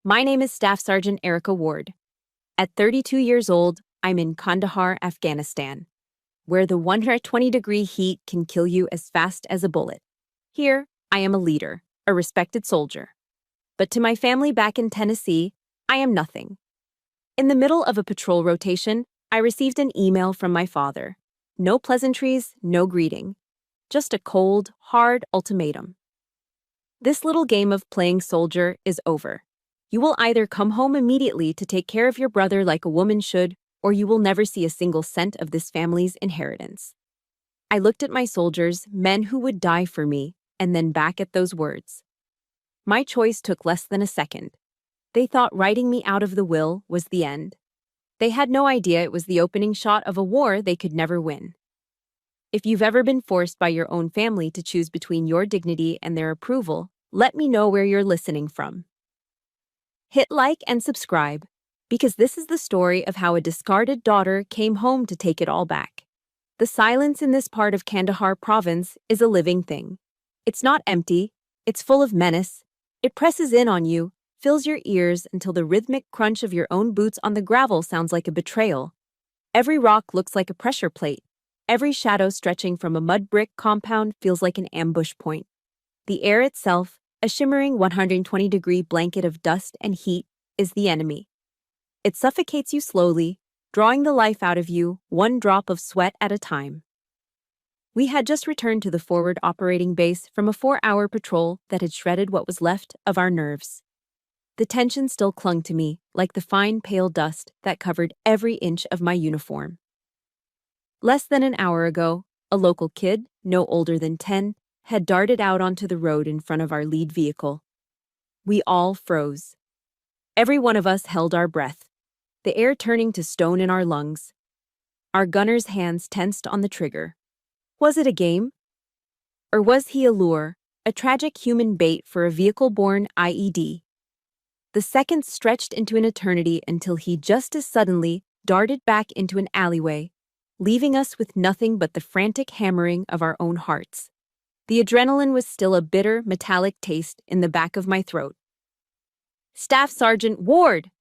My name is Staff Sergeant Erica Ward. At 32 years old, I'm in Kandahar, Afghanistan, where the 120-degree heat can kill you as fast as a bullet. Here, I am a leader, a respected soldier. But to my family back in Tennessee, I am nothing. In the middle of a patrol rotation, I received an email from my father. No pleasantries, no greeting. Just a cold, hard ultimatum. This little game of playing soldier is over. You will either come home immediately to take care of your brother like a woman should, or you will never see a single cent of this family's inheritance. I looked at my soldiers, men who would die for me, and then back at those words. My choice took less than a second. They thought writing me out of the will was the end. They had no idea it was the opening shot of a war they could never win. If you've ever been forced by your own family to choose between your dignity and their approval, let me know where you're listening from. Hit like and subscribe, because this is the story of how a discarded daughter came home to take it all back. The silence in this part of Kandahar province is a living thing. It's not empty, it's full of menace. It presses in on you, fills your ears until the rhythmic crunch of your own boots on the gravel sounds like a betrayal. Every rock looks like a pressure plate. Every shadow stretching from a mud brick compound feels like an ambush point. The air itself, a shimmering 120-degree blanket of dust and heat, is the enemy. It suffocates you slowly, drawing the life out of you, one drop of sweat at a time. We had just returned to the forward operating base from a 4-hour patrol that had shredded what was left of our nerves. The tension still clung to me, like the fine pale dust that covered every inch of my uniform. Less than an hour ago, a local kid, no older than 10, had darted out onto the road in front of our lead vehicle. We all froze. Every one of us held our breath, the air turning to stone in our lungs. Our gunner's hands tensed on the trigger. Was it a game? Or was he a lure, a tragic human bait for a vehicle-borne IED? The seconds stretched into an eternity until he just as suddenly darted back into an alleyway, leaving us with nothing but the frantic hammering of our own hearts. The adrenaline was still a bitter, metallic taste in the back of my throat. "Staff Sergeant Ward!"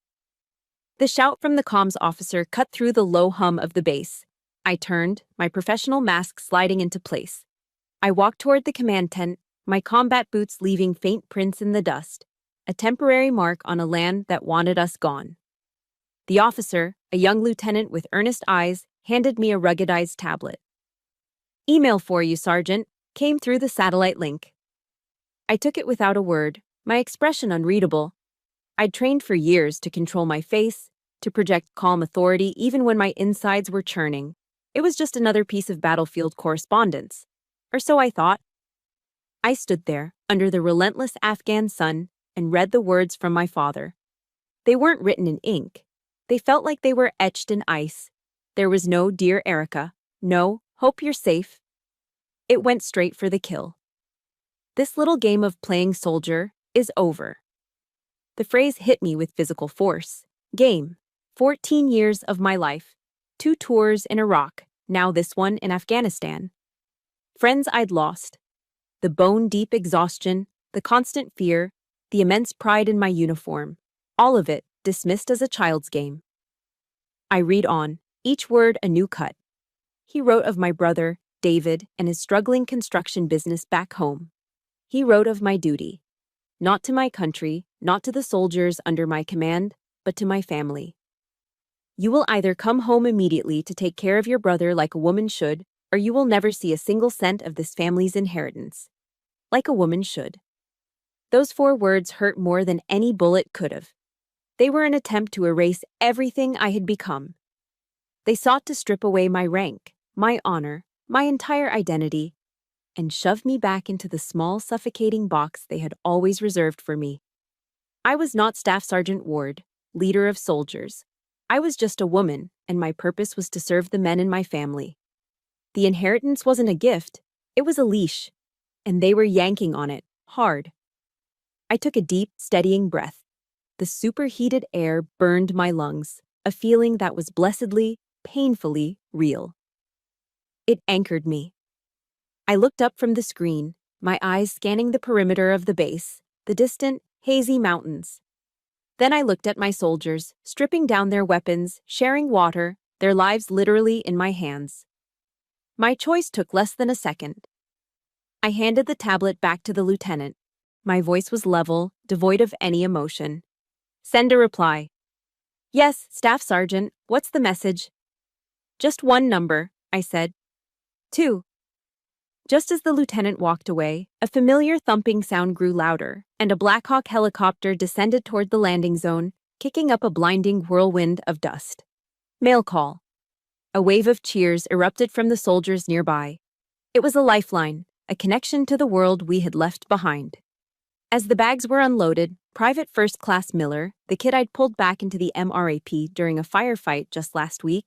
The shout from the comms officer cut through the low hum of the base. I turned, my professional mask sliding into place. I walked toward the command tent, my combat boots leaving faint prints in the dust, a temporary mark on a land that wanted us gone. The officer, a young lieutenant with earnest eyes, handed me a ruggedized tablet. "Email for you, Sergeant," came through the satellite link. I took it without a word, my expression unreadable. I'd trained for years to control my face, to project calm authority even when my insides were churning. It was just another piece of battlefield correspondence. Or so I thought. I stood there, under the relentless Afghan sun, and read the words from my father. They weren't written in ink. They felt like they were etched in ice. There was no "Dear Erica," no "Hope you're safe." It went straight for the kill. This little game of playing soldier is over. The phrase hit me with physical force. Game. 14 years of my life. 2 tours in Iraq, now this one in Afghanistan. Friends I'd lost. The bone-deep exhaustion, the constant fear, the immense pride in my uniform. All of it dismissed as a child's game. I read on, each word a new cut. He wrote of my brother, David, and his struggling construction business back home. He wrote of my duty. Not to my country, not to the soldiers under my command, but to my family. You will either come home immediately to take care of your brother like a woman should, or you will never see a single cent of this family's inheritance. Like a woman should. Those 4 words hurt more than any bullet could have. They were an attempt to erase everything I had become. They sought to strip away my rank, my honor, my entire identity, and shove me back into the small, suffocating box they had always reserved for me. I was not Staff Sergeant Ward, leader of soldiers. I was just a woman, and my purpose was to serve the men in my family. The inheritance wasn't a gift, it was a leash, and they were yanking on it, hard. I took a deep, steadying breath. The superheated air burned my lungs, a feeling that was blessedly, painfully real. It anchored me. I looked up from the screen, my eyes scanning the perimeter of the base, the distant, hazy mountains. Then I looked at my soldiers, stripping down their weapons, sharing water, their lives literally in my hands. My choice took less than a second. I handed the tablet back to the lieutenant. My voice was level, devoid of any emotion. Send a reply. Yes, Staff Sergeant, what's the message? Just one number, I said. 2. Just as the lieutenant walked away, a familiar thumping sound grew louder, and a Black Hawk helicopter descended toward the landing zone, kicking up a blinding whirlwind of dust. Mail call. A wave of cheers erupted from the soldiers nearby. It was a lifeline, a connection to the world we had left behind. As the bags were unloaded, Private First Class Miller, the kid I'd pulled back into the MRAP during a firefight just last week,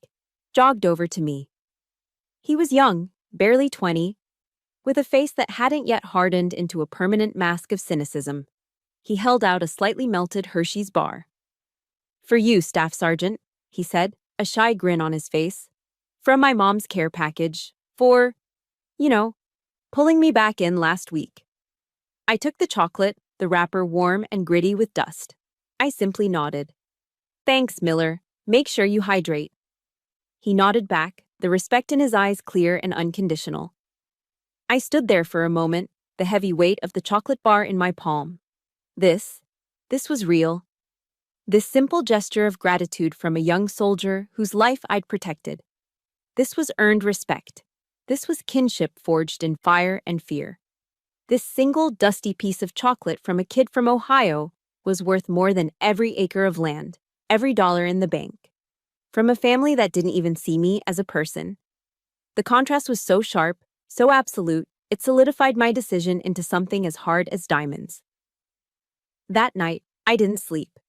jogged over to me. He was young, barely 20, with a face that hadn't yet hardened into a permanent mask of cynicism. He held out a slightly melted Hershey's bar. For you, Staff Sergeant, he said, a shy grin on his face. From my mom's care package, for, pulling me back in last week. I took the chocolate, the wrapper warm and gritty with dust. I simply nodded. Thanks, Miller. Make sure you hydrate. He nodded back, the respect in his eyes clear and unconditional. I stood there for a moment, the heavy weight of the chocolate bar in my palm. This was real. This simple gesture of gratitude from a young soldier whose life I'd protected. This was earned respect. This was kinship forged in fire and fear. This single dusty piece of chocolate from a kid from Ohio was worth more than every acre of land, every dollar in the bank. From a family that didn't even see me as a person. The contrast was so sharp, so absolute, it solidified my decision into something as hard as diamonds. That night, I didn't sleep.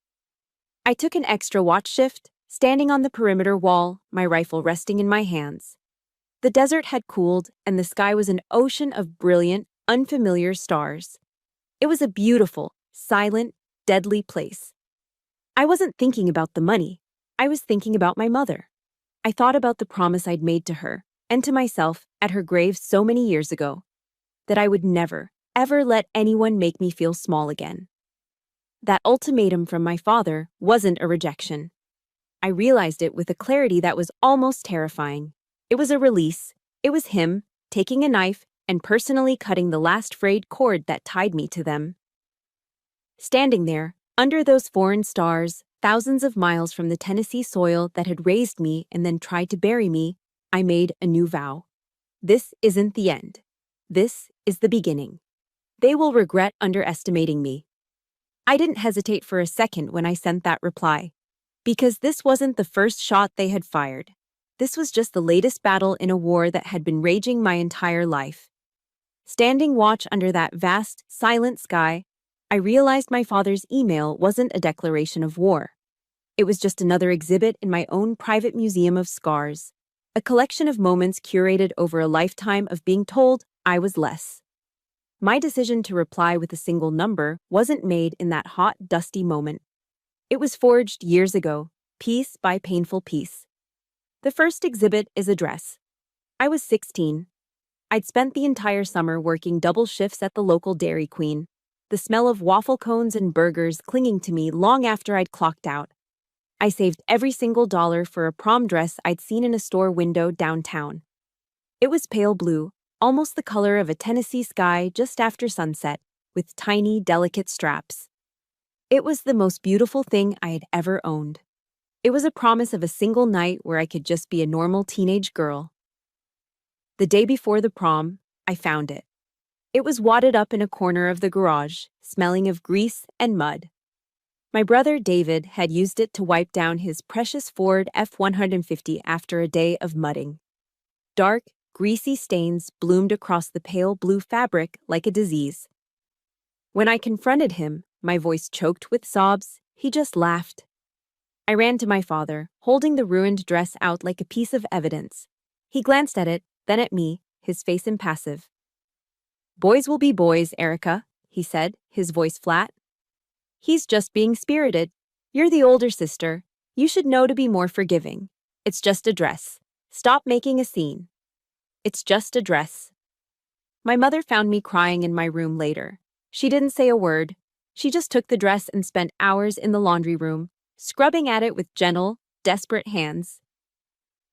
I took an extra watch shift, standing on the perimeter wall, my rifle resting in my hands. The desert had cooled, and the sky was an ocean of brilliant, unfamiliar stars. It was a beautiful, silent, deadly place. I wasn't thinking about the money. I was thinking about my mother. I thought about the promise I'd made to her, and to myself, at her grave so many years ago, that I would never, ever let anyone make me feel small again. That ultimatum from my father wasn't a rejection. I realized it with a clarity that was almost terrifying. It was a release. It was him, taking a knife and personally cutting the last frayed cord that tied me to them. Standing there, under those foreign stars, thousands of miles from the Tennessee soil that had raised me and then tried to bury me, I made a new vow. This isn't the end. This is the beginning. They will regret underestimating me. I didn't hesitate for a second when I sent that reply, because this wasn't the first shot they had fired. This was just the latest battle in a war that had been raging my entire life. Standing watch under that vast, silent sky, I realized my father's email wasn't a declaration of war. It was just another exhibit in my own private museum of scars, a collection of moments curated over a lifetime of being told I was less. My decision to reply with a single number wasn't made in that hot, dusty moment. It was forged years ago, piece by painful piece. The first exhibit is a dress. I was 16. I'd spent the entire summer working double shifts at the local Dairy Queen, the smell of waffle cones and burgers clinging to me long after I'd clocked out. I saved every single dollar for a prom dress I'd seen in a store window downtown. It was pale blue, almost the color of a Tennessee sky just after sunset, with tiny, delicate straps. It was the most beautiful thing I had ever owned. It was a promise of a single night where I could just be a normal teenage girl. The day before the prom, I found it. It was wadded up in a corner of the garage, smelling of grease and mud. My brother David had used it to wipe down his precious Ford F-150 after a day of mudding. Dark, greasy stains bloomed across the pale blue fabric like a disease. When I confronted him, my voice choked with sobs, he just laughed. I ran to my father, holding the ruined dress out like a piece of evidence. He glanced at it, then at me, his face impassive. "Boys will be boys, Erica," he said, his voice flat. "He's just being spirited. You're the older sister. You should know to be more forgiving. It's just a dress. Stop making a scene. It's just a dress." My mother found me crying in my room later. She didn't say a word, She just took the dress and spent hours in the laundry room, scrubbing at it with gentle, desperate hands.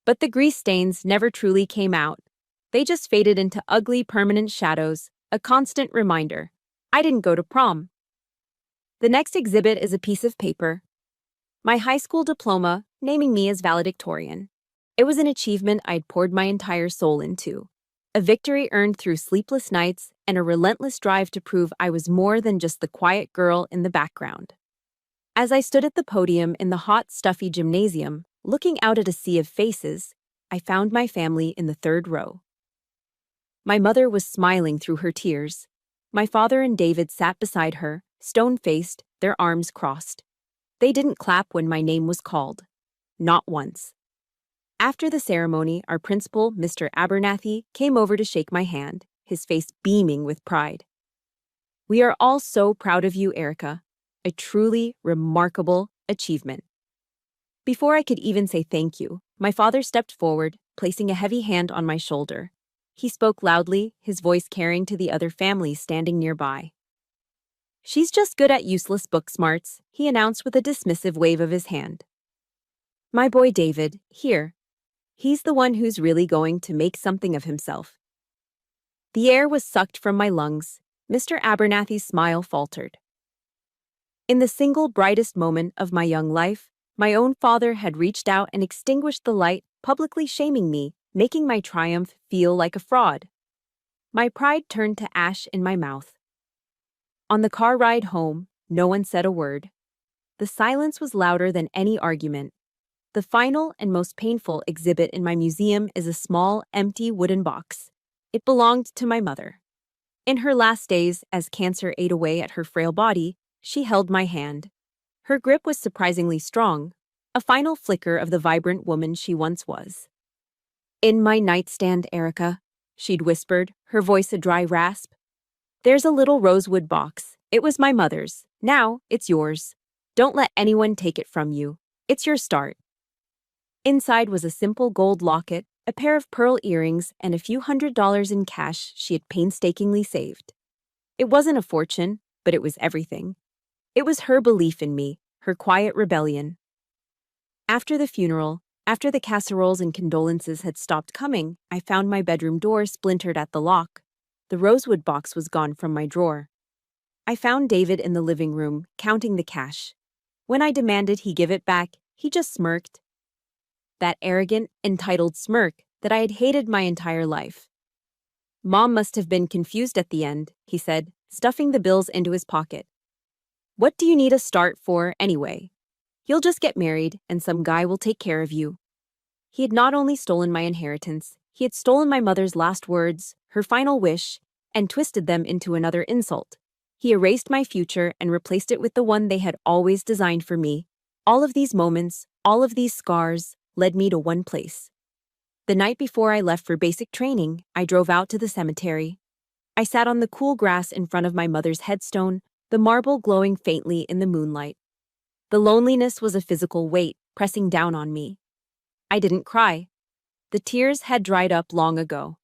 But the grease stains never truly came out. They just faded into ugly, permanent shadows, a constant reminder. I didn't go to prom. The next exhibit is a piece of paper. My high school diploma, naming me as valedictorian. It was an achievement I'd poured my entire soul into. A victory earned through sleepless nights and a relentless drive to prove I was more than just the quiet girl in the background. As I stood at the podium in the hot, stuffy gymnasium, looking out at a sea of faces, I found my family in the third row. My mother was smiling through her tears. My father and David sat beside her, stone-faced, their arms crossed. They didn't clap when my name was called. Not once. After the ceremony, our principal, Mr. Abernathy, came over to shake my hand, his face beaming with pride. "We are all so proud of you, Erica. A truly remarkable achievement." Before I could even say thank you, my father stepped forward, placing a heavy hand on my shoulder. He spoke loudly, his voice carrying to the other families standing nearby. "She's just good at useless book smarts," he announced with a dismissive wave of his hand. "My boy David, here. He's the one who's really going to make something of himself." The air was sucked from my lungs. Mr. Abernathy's smile faltered. In the single brightest moment of my young life, my own father had reached out and extinguished the light, publicly shaming me, making my triumph feel like a fraud. My pride turned to ash in my mouth. On the car ride home, no one said a word. The silence was louder than any argument. The final and most painful exhibit in my museum is a small, empty wooden box. It belonged to my mother. In her last days, as cancer ate away at her frail body, she held my hand. Her grip was surprisingly strong, a final flicker of the vibrant woman she once was. "In my nightstand, Erica," she'd whispered, her voice a dry rasp. "There's a little rosewood box. It was my mother's. Now it's yours. Don't let anyone take it from you. It's your start." Inside was a simple gold locket, a pair of pearl earrings, and a few $100s in cash she had painstakingly saved. It wasn't a fortune, but it was everything. It was her belief in me, her quiet rebellion. After the funeral, after the casseroles and condolences had stopped coming, I found my bedroom door splintered at the lock. The rosewood box was gone from my drawer. I found David in the living room, counting the cash. When I demanded he give it back, he just smirked. That arrogant, entitled smirk that I had hated my entire life. "Mom must have been confused at the end," he said, stuffing the bills into his pocket. "What do you need a start for, anyway? You'll just get married, and some guy will take care of you." He had not only stolen my inheritance, he had stolen my mother's last words, her final wish, and twisted them into another insult. He erased my future and replaced it with the one they had always designed for me. All of these moments, all of these scars, led me to one place. The night before I left for basic training, I drove out to the cemetery. I sat on the cool grass in front of my mother's headstone, the marble glowing faintly in the moonlight. The loneliness was a physical weight pressing down on me. I didn't cry. The tears had dried up long ago.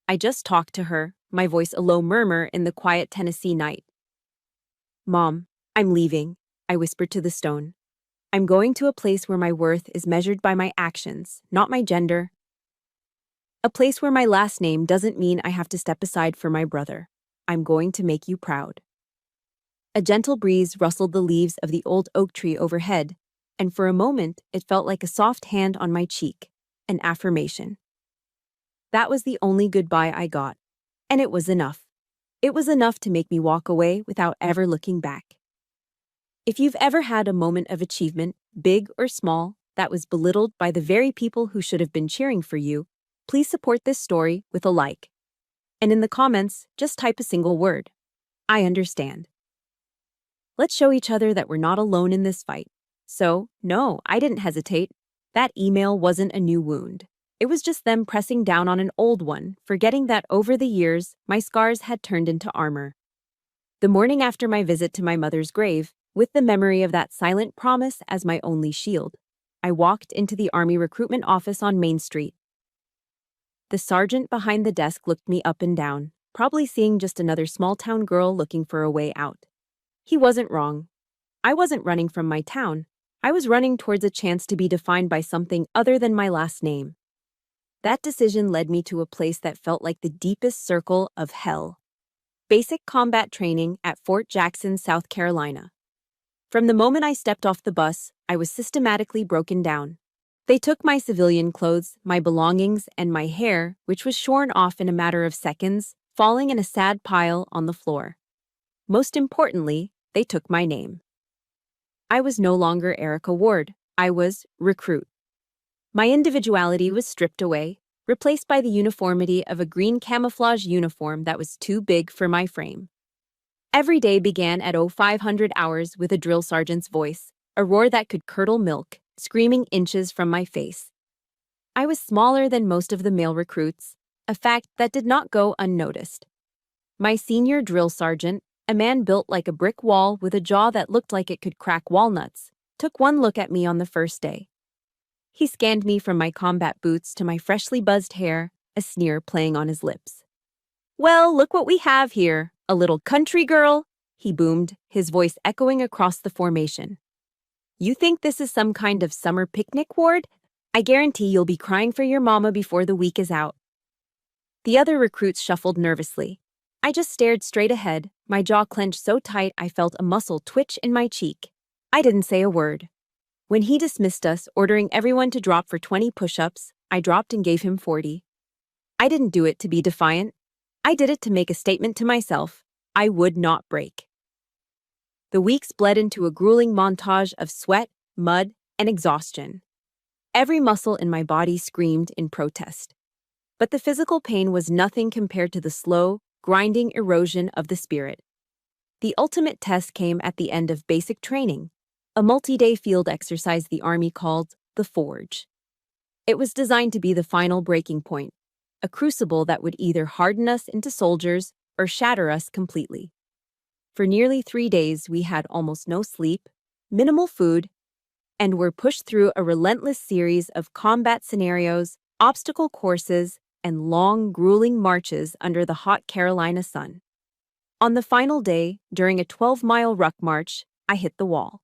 I just talked to her, my voice a low murmur in the quiet Tennessee night. "Mom, I'm leaving," I whispered to the stone. "I'm going to a place where my worth is measured by my actions, not my gender. A place where my last name doesn't mean I have to step aside for my brother. I'm going to make you proud." A gentle breeze rustled the leaves of the old oak tree overhead, and for a moment it felt like a soft hand on my cheek, an affirmation. That was the only goodbye I got, and it was enough. It was enough to make me walk away without ever looking back. If you've ever had a moment of achievement, big or small, that was belittled by the very people who should have been cheering for you, please support this story with a like. And in the comments, just type a single word: "I understand." Let's show each other that we're not alone in this fight. So, no, I didn't hesitate. That email wasn't a new wound. It was just them pressing down on an old one, forgetting that over the years, my scars had turned into armor. The morning after my visit to my mother's grave, with the memory of that silent promise as my only shield, I walked into the Army recruitment office on Main Street. The sergeant behind the desk looked me up and down, probably seeing just another small-town girl looking for a way out. He wasn't wrong. I wasn't running from my town. I was running towards a chance to be defined by something other than my last name. That decision led me to a place that felt like the deepest circle of hell. Basic combat training at Fort Jackson, South Carolina. From the moment I stepped off the bus, I was systematically broken down. They took my civilian clothes, my belongings, and my hair, which was shorn off in a matter of seconds, falling in a sad pile on the floor. Most importantly, they took my name. I was no longer Erica Ward. I was recruit. My individuality was stripped away, replaced by the uniformity of a green camouflage uniform that was too big for my frame. Every day began at 0500 hours with a drill sergeant's voice, a roar that could curdle milk, screaming inches from my face. I was smaller than most of the male recruits, a fact that did not go unnoticed. My senior drill sergeant, a man built like a brick wall with a jaw that looked like it could crack walnuts, took one look at me on the first day. He scanned me from my combat boots to my freshly buzzed hair, a sneer playing on his lips. "Well, look what we have here, a little country girl," he boomed, his voice echoing across the formation. "You think this is some kind of summer picnic, Ward? I guarantee you'll be crying for your mama before the week is out." The other recruits shuffled nervously. I just stared straight ahead, my jaw clenched so tight I felt a muscle twitch in my cheek. I didn't say a word. When he dismissed us, ordering everyone to drop for 20 push-ups, I dropped and gave him 40. I didn't do it to be defiant. I did it to make a statement to myself. I would not break. The weeks bled into a grueling montage of sweat, mud, and exhaustion. Every muscle in my body screamed in protest. But the physical pain was nothing compared to the slow, grinding erosion of the spirit. The ultimate test came at the end of basic training, a multi-day field exercise the Army called the Forge. It was designed to be the final breaking point, a crucible that would either harden us into soldiers or shatter us completely. For nearly 3 days, we had almost no sleep, minimal food, and were pushed through a relentless series of combat scenarios, obstacle courses, and long, grueling marches under the hot Carolina sun. On the final day, during a 12-mile ruck march, I hit the wall.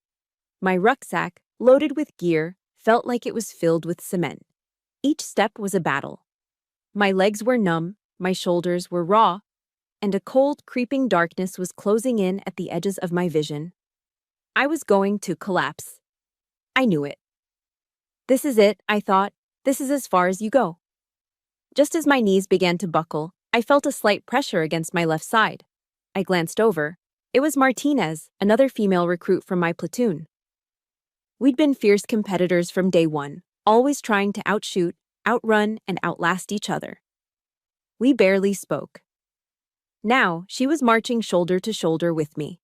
My rucksack, loaded with gear, felt like it was filled with cement. Each step was a battle. My legs were numb, my shoulders were raw, and a cold, creeping darkness was closing in at the edges of my vision. I was going to collapse. I knew it. This is it, I thought. This is as far as you go. Just as my knees began to buckle, I felt a slight pressure against my left side. I glanced over. It was Martinez, another female recruit from my platoon. We'd been fierce competitors from day one, always trying to outshoot, outrun, and outlast each other. We barely spoke. Now, she was marching shoulder to shoulder with me.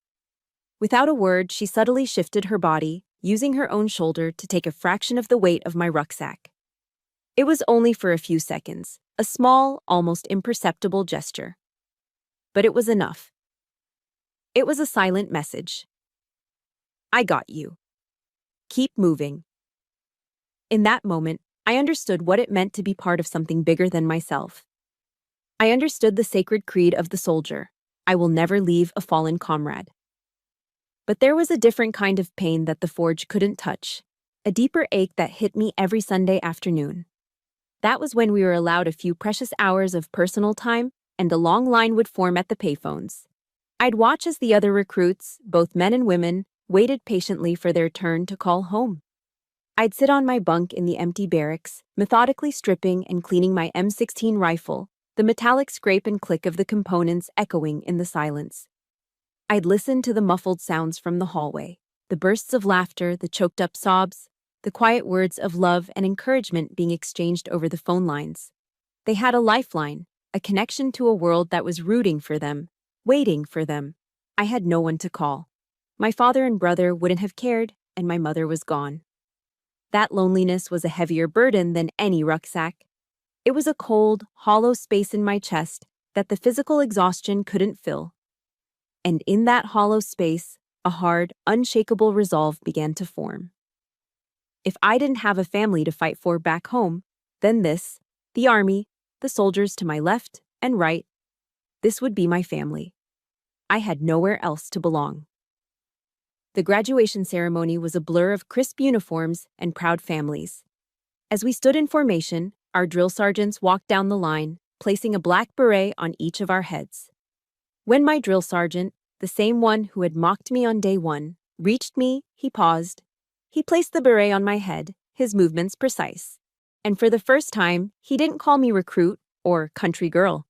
Without a word, she subtly shifted her body, using her own shoulder to take a fraction of the weight of my rucksack. It was only for a few seconds, a small, almost imperceptible gesture. But it was enough. It was a silent message. I got you. Keep moving. In that moment, I understood what it meant to be part of something bigger than myself. I understood the sacred creed of the soldier. I will never leave a fallen comrade. But there was a different kind of pain that the Forge couldn't touch, a deeper ache that hit me every Sunday afternoon. That was when we were allowed a few precious hours of personal time, and a long line would form at the payphones. I'd watch as the other recruits, both men and women, waited patiently for their turn to call home. I'd sit on my bunk in the empty barracks, methodically stripping and cleaning my M16 rifle, the metallic scrape and click of the components echoing in the silence. I'd listen to the muffled sounds from the hallway, the bursts of laughter, the choked-up sobs, the quiet words of love and encouragement being exchanged over the phone lines. They had a lifeline, a connection to a world that was rooting for them, waiting for them. I had no one to call. My father and brother wouldn't have cared, and my mother was gone. That loneliness was a heavier burden than any rucksack. It was a cold, hollow space in my chest that the physical exhaustion couldn't fill. And in that hollow space, a hard, unshakable resolve began to form. If I didn't have a family to fight for back home, then this, the Army, the soldiers to my left and right, this would be my family. I had nowhere else to belong. The graduation ceremony was a blur of crisp uniforms and proud families. As we stood in formation, our drill sergeants walked down the line, placing a black beret on each of our heads. When my drill sergeant, the same one who had mocked me on day one, reached me, he paused. He placed the beret on my head, his movements precise. And for the first time, he didn't call me recruit or country girl.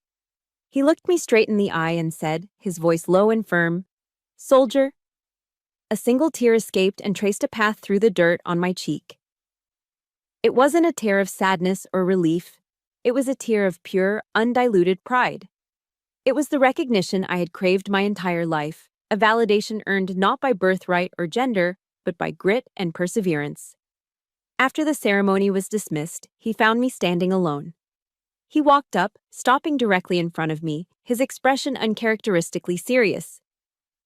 He looked me straight in the eye and said, his voice low and firm, "Soldier." A single tear escaped and traced a path through the dirt on my cheek. It wasn't a tear of sadness or relief. It was a tear of pure, undiluted pride. It was the recognition I had craved my entire life, a validation earned not by birthright or gender, but by grit and perseverance. After the ceremony was dismissed, he found me standing alone. He walked up, stopping directly in front of me, his expression uncharacteristically serious.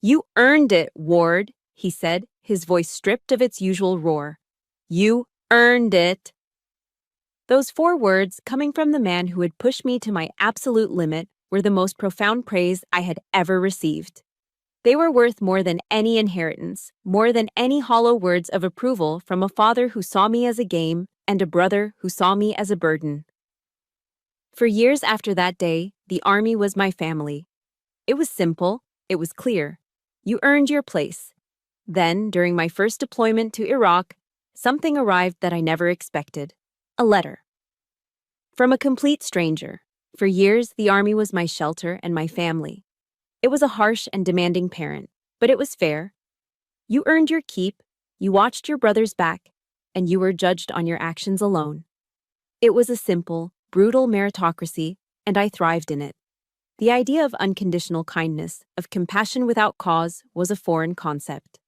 "You earned it, Ward," he said, his voice stripped of its usual roar. "You earned it." Those 4 words, coming from the man who had pushed me to my absolute limit, were the most profound praise I had ever received. They were worth more than any inheritance, more than any hollow words of approval from a father who saw me as a game and a brother who saw me as a burden. For years after that day, the Army was my family. It was simple, it was clear. You earned your place. Then, during my first deployment to Iraq, something arrived that I never expected. A letter. From a complete stranger. For years, the Army was my shelter and my family. It was a harsh and demanding parent, but it was fair. You earned your keep, you watched your brother's back, and you were judged on your actions alone. It was a simple, brutal meritocracy, and I thrived in it. The idea of unconditional kindness, of compassion without cause, was a foreign concept.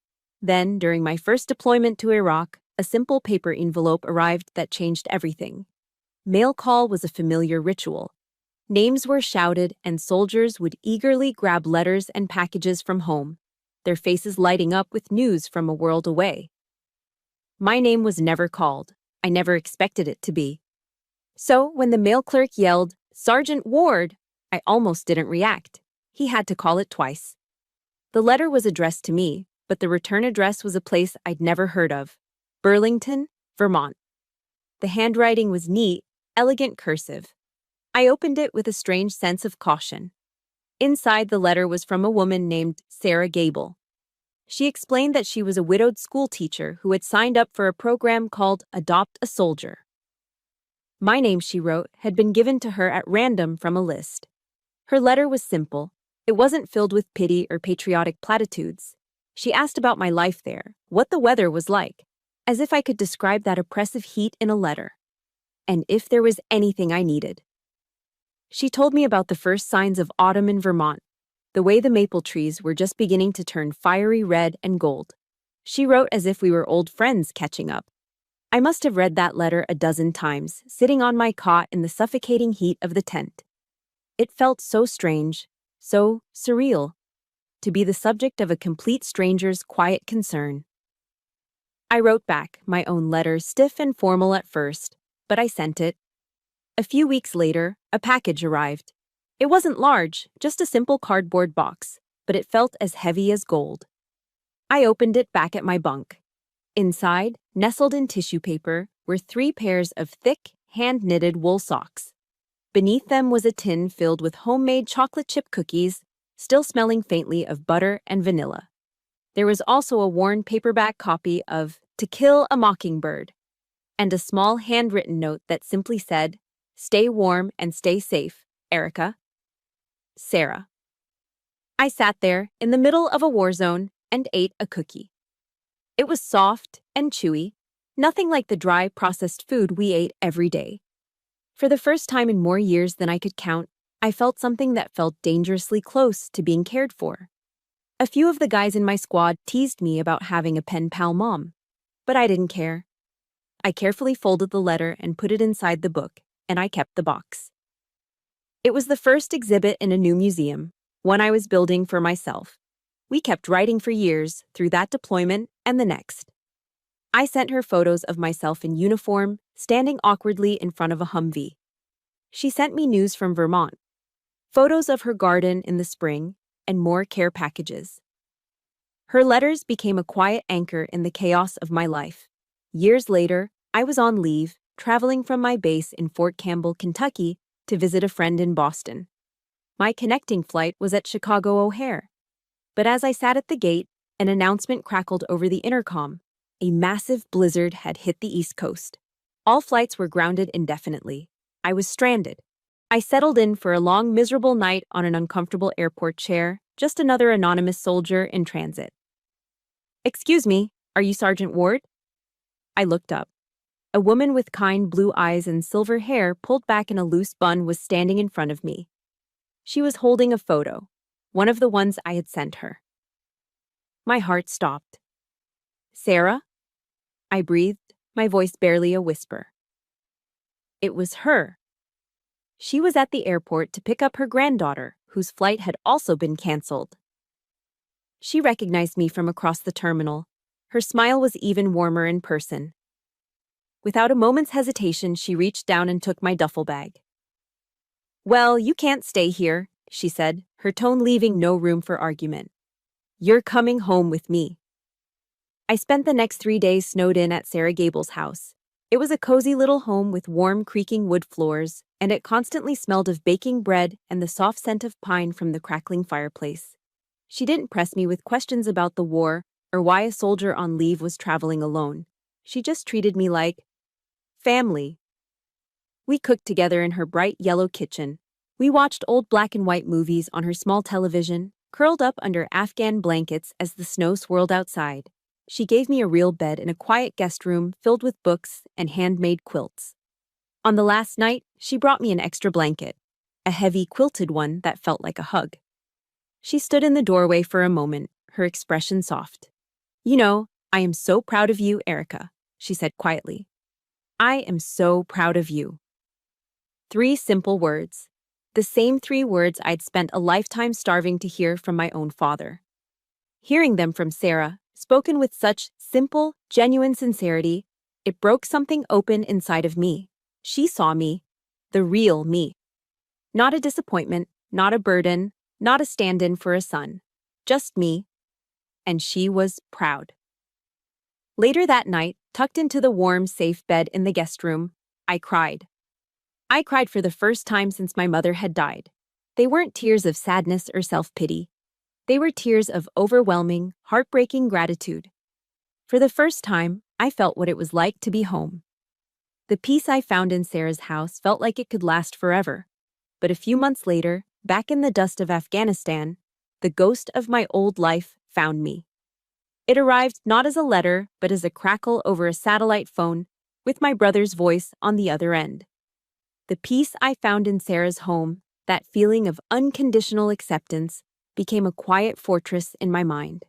Then, during my first deployment to Iraq, a simple paper envelope arrived that changed everything. Mail call was a familiar ritual. Names were shouted, and soldiers would eagerly grab letters and packages from home, their faces lighting up with news from a world away. My name was never called. I never expected it to be. So, when the mail clerk yelled, "Sergeant Ward," I almost didn't react. He had to call it twice. The letter was addressed to me, but the return address was a place I'd never heard of. Burlington, Vermont. The handwriting was neat, elegant cursive. I opened it with a strange sense of caution. Inside, the letter was from a woman named Sarah Gable. She explained that she was a widowed school teacher who had signed up for a program called Adopt a Soldier. My name, she wrote, had been given to her at random from a list. Her letter was simple. It wasn't filled with pity or patriotic platitudes. She asked about my life there, what the weather was like, as if I could describe that oppressive heat in a letter. And if there was anything I needed. She told me about the first signs of autumn in Vermont, the way the maple trees were just beginning to turn fiery red and gold. She wrote as if we were old friends catching up. I must have read that letter a dozen times, sitting on my cot in the suffocating heat of the tent. It felt so strange, so surreal, to be the subject of a complete stranger's quiet concern. I wrote back, my own letter stiff and formal at first, but I sent it. A few weeks later, a package arrived. It wasn't large, just a simple cardboard box, but it felt as heavy as gold. I opened it back at my bunk. Inside, nestled in tissue paper, were 3 pairs of thick, hand-knitted wool socks. Beneath them was a tin filled with homemade chocolate chip cookies, still smelling faintly of butter and vanilla. There was also a worn paperback copy of To Kill a Mockingbird, and a small handwritten note that simply said, "Stay warm and stay safe, Erica. Sarah." I sat there, in the middle of a war zone, and ate a cookie. It was soft and chewy, nothing like the dry, processed food we ate every day. For the first time in more years than I could count, I felt something that felt dangerously close to being cared for. A few of the guys in my squad teased me about having a pen pal mom, but I didn't care. I carefully folded the letter and put it inside the book, and I kept the box. It was the first exhibit in a new museum, one I was building for myself. We kept writing for years, through that deployment and the next. I sent her photos of myself in uniform, standing awkwardly in front of a Humvee. She sent me news from Vermont, photos of her garden in the spring, and more care packages. Her letters became a quiet anchor in the chaos of my life. Years later, I was on leave, traveling from my base in Fort Campbell, Kentucky, to visit a friend in Boston. My connecting flight was at Chicago O'Hare. But as I sat at the gate, an announcement crackled over the intercom. A massive blizzard had hit the East Coast. All flights were grounded indefinitely. I was stranded. I settled in for a long, miserable night on an uncomfortable airport chair, just another anonymous soldier in transit. "Excuse me, are you Sergeant Ward?" I looked up. A woman with kind blue eyes and silver hair pulled back in a loose bun was standing in front of me. She was holding a photo, one of the ones I had sent her. My heart stopped. "Sarah?" I breathed, my voice barely a whisper. It was her. She was at the airport to pick up her granddaughter, whose flight had also been canceled. She recognized me from across the terminal. Her smile was even warmer in person. Without a moment's hesitation, she reached down and took my duffel bag. "Well, you can't stay here," she said, her tone leaving no room for argument. "You're coming home with me." I spent the next 3 days snowed in at Sarah Gable's house. It was a cozy little home with warm, creaking wood floors, and it constantly smelled of baking bread and the soft scent of pine from the crackling fireplace. She didn't press me with questions about the war or why a soldier on leave was traveling alone. She just treated me like family. We cooked together in her bright yellow kitchen. We watched old black and white movies on her small television, curled up under Afghan blankets as the snow swirled outside. She gave me a real bed in a quiet guest room filled with books and handmade quilts. On the last night, she brought me an extra blanket, a heavy quilted one that felt like a hug. She stood in the doorway for a moment, her expression soft. "You know, I am so proud of you, Erica," she said quietly. "I am so proud of you." 3 simple words. The same 3 words I'd spent a lifetime starving to hear from my own father. Hearing them from Sarah, spoken with such simple, genuine sincerity, it broke something open inside of me. She saw me, the real me. Not a disappointment, not a burden, not a stand-in for a son. Just me. And she was proud. Later that night, tucked into the warm, safe bed in the guest room, I cried. I cried for the first time since my mother had died. They weren't tears of sadness or self-pity. They were tears of overwhelming, heartbreaking gratitude. For the first time, I felt what it was like to be home. The peace I found in Sarah's house felt like it could last forever. But a few months later, back in the dust of Afghanistan, the ghost of my old life found me. It arrived not as a letter, but as a crackle over a satellite phone, with my brother's voice on the other end. The peace I found in Sarah's home, that feeling of unconditional acceptance, became a quiet fortress in my mind.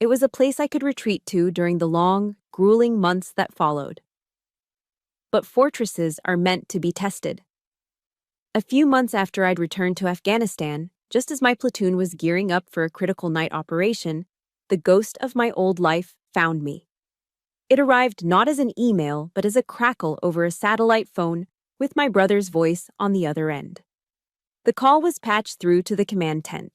It was a place I could retreat to during the long, grueling months that followed. But fortresses are meant to be tested. A few months after I'd returned to Afghanistan, just as my platoon was gearing up for a critical night operation, the ghost of my old life found me. It arrived not as an email, but as a crackle over a satellite phone with my brother's voice on the other end. The call was patched through to the command tent.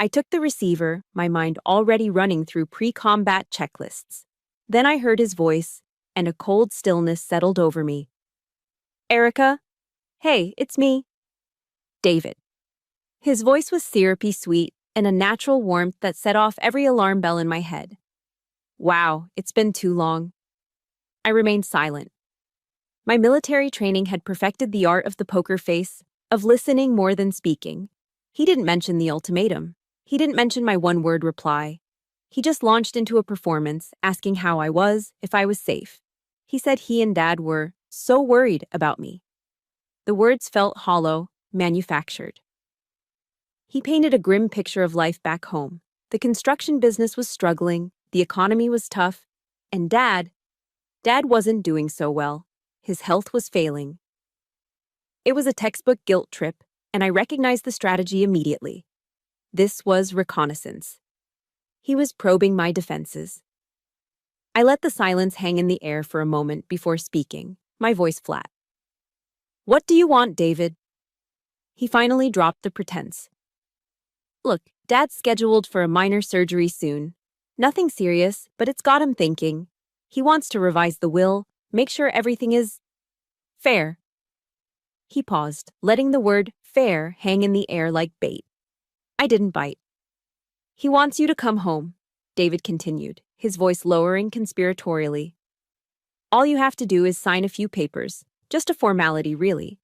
I took the receiver, my mind already running through pre-combat checklists. Then I heard his voice, and a cold stillness settled over me. "Erica? Hey, it's me. David." His voice was syrupy sweet and a natural warmth that set off every alarm bell in my head. Wow, it's been too long. I remained silent. My military training had perfected the art of the poker face, of listening more than speaking. He didn't mention the ultimatum. He didn't mention my one-word reply. He just launched into a performance, asking how I was, if I was safe. He said he and Dad were so worried about me. The words felt hollow, manufactured. He painted a grim picture of life back home. The construction business was struggling, the economy was tough, and Dad wasn't doing so well. His health was failing. It was a textbook guilt trip, and I recognized the strategy immediately. This was reconnaissance. He was probing my defenses. I let the silence hang in the air for a moment before speaking, my voice flat. "What do you want, David?" He finally dropped the pretense. "Look, Dad's scheduled for a minor surgery soon. Nothing serious, but it's got him thinking. He wants to revise the will, make sure everything is fair. He paused, letting the word fair hang in the air like bait. I didn't bite. He wants you to come home, David continued, his voice lowering conspiratorially. All you have to do is sign a few papers, just a formality, really.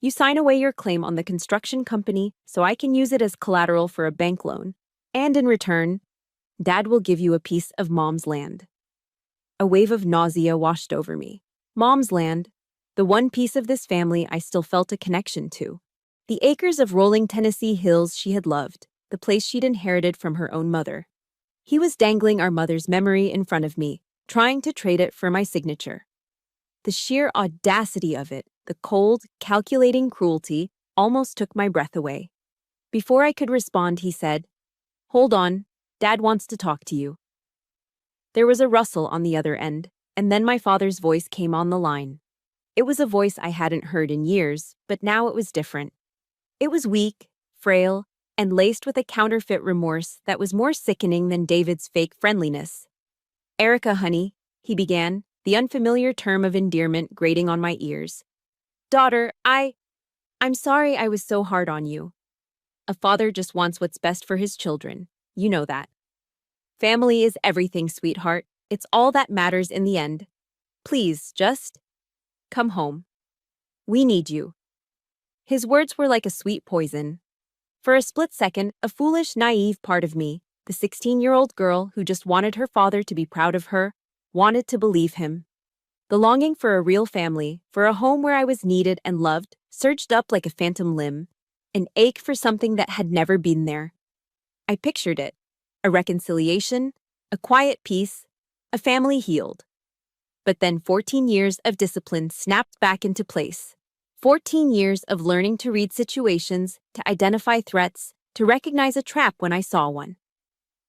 You sign away your claim on the construction company so I can use it as collateral for a bank loan. And in return, Dad will give you a piece of Mom's land. A wave of nausea washed over me. Mom's land, the one piece of this family I still felt a connection to. The acres of rolling Tennessee hills she had loved, the place she'd inherited from her own mother. He was dangling our mother's memory in front of me, trying to trade it for my signature. The sheer audacity of it, the cold, calculating cruelty, almost took my breath away. Before I could respond, he said, "Hold on, Dad wants to talk to you." There was a rustle on the other end, and then my father's voice came on the line. It was a voice I hadn't heard in years, but now it was different. It was weak, frail, and laced with a counterfeit remorse that was more sickening than David's fake friendliness. "Erica, honey," he began, the unfamiliar term of endearment grating on my ears. "Daughter, I'm sorry I was so hard on you. A father just wants what's best for his children. You know that. Family is everything, sweetheart. It's all that matters in the end. Please, just come home. We need you." His words were like a sweet poison. For a split second, a foolish, naive part of me, the 16-year-old girl who just wanted her father to be proud of her, wanted to believe him. The longing for a real family, for a home where I was needed and loved, surged up like a phantom limb, an ache for something that had never been there. I pictured it. A reconciliation, a quiet peace, a family healed. But then 14 years of discipline snapped back into place. 14 years of learning to read situations, to identify threats, to recognize a trap when I saw one.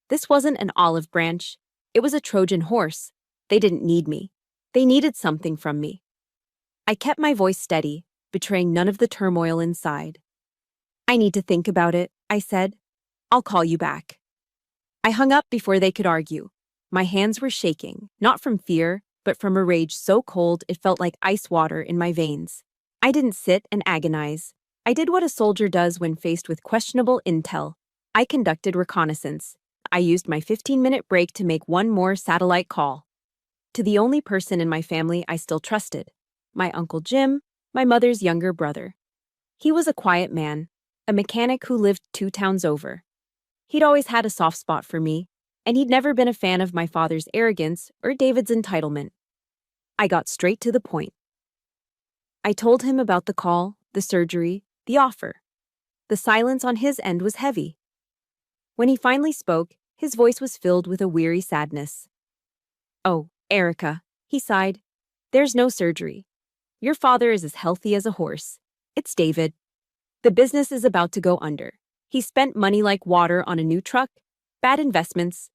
This wasn't an olive branch. It was a Trojan horse. They didn't need me. They needed something from me. I kept my voice steady, betraying none of the turmoil inside. "I need to think about it," I said. "I'll call you back." I hung up before they could argue. My hands were shaking, not from fear, but from a rage so cold it felt like ice water in my veins. I didn't sit and agonize. I did what a soldier does when faced with questionable intel. I conducted reconnaissance. I used my 15-minute break to make one more satellite call. To the only person in my family I still trusted, my Uncle Jim, my mother's younger brother. He was a quiet man, a mechanic who lived 2 towns over. He'd always had a soft spot for me, and he'd never been a fan of my father's arrogance or David's entitlement. I got straight to the point. I told him about the call, the surgery, the offer. The silence on his end was heavy. When he finally spoke, his voice was filled with a weary sadness. "Oh, Erica," he sighed, "there's no surgery. Your father is as healthy as a horse. It's David. The business is about to go under. He spent money like water on a new truck, bad investments.